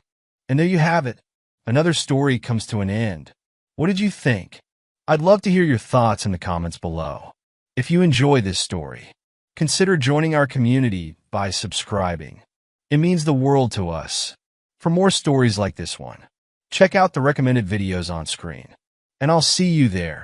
And there you have it. Another story comes to an end. What did you think? I'd love to hear your thoughts in the comments below. If you enjoy this story, consider joining our community by subscribing. It means the world to us. For more stories like this one, check out the recommended videos on screen. And I'll see you there.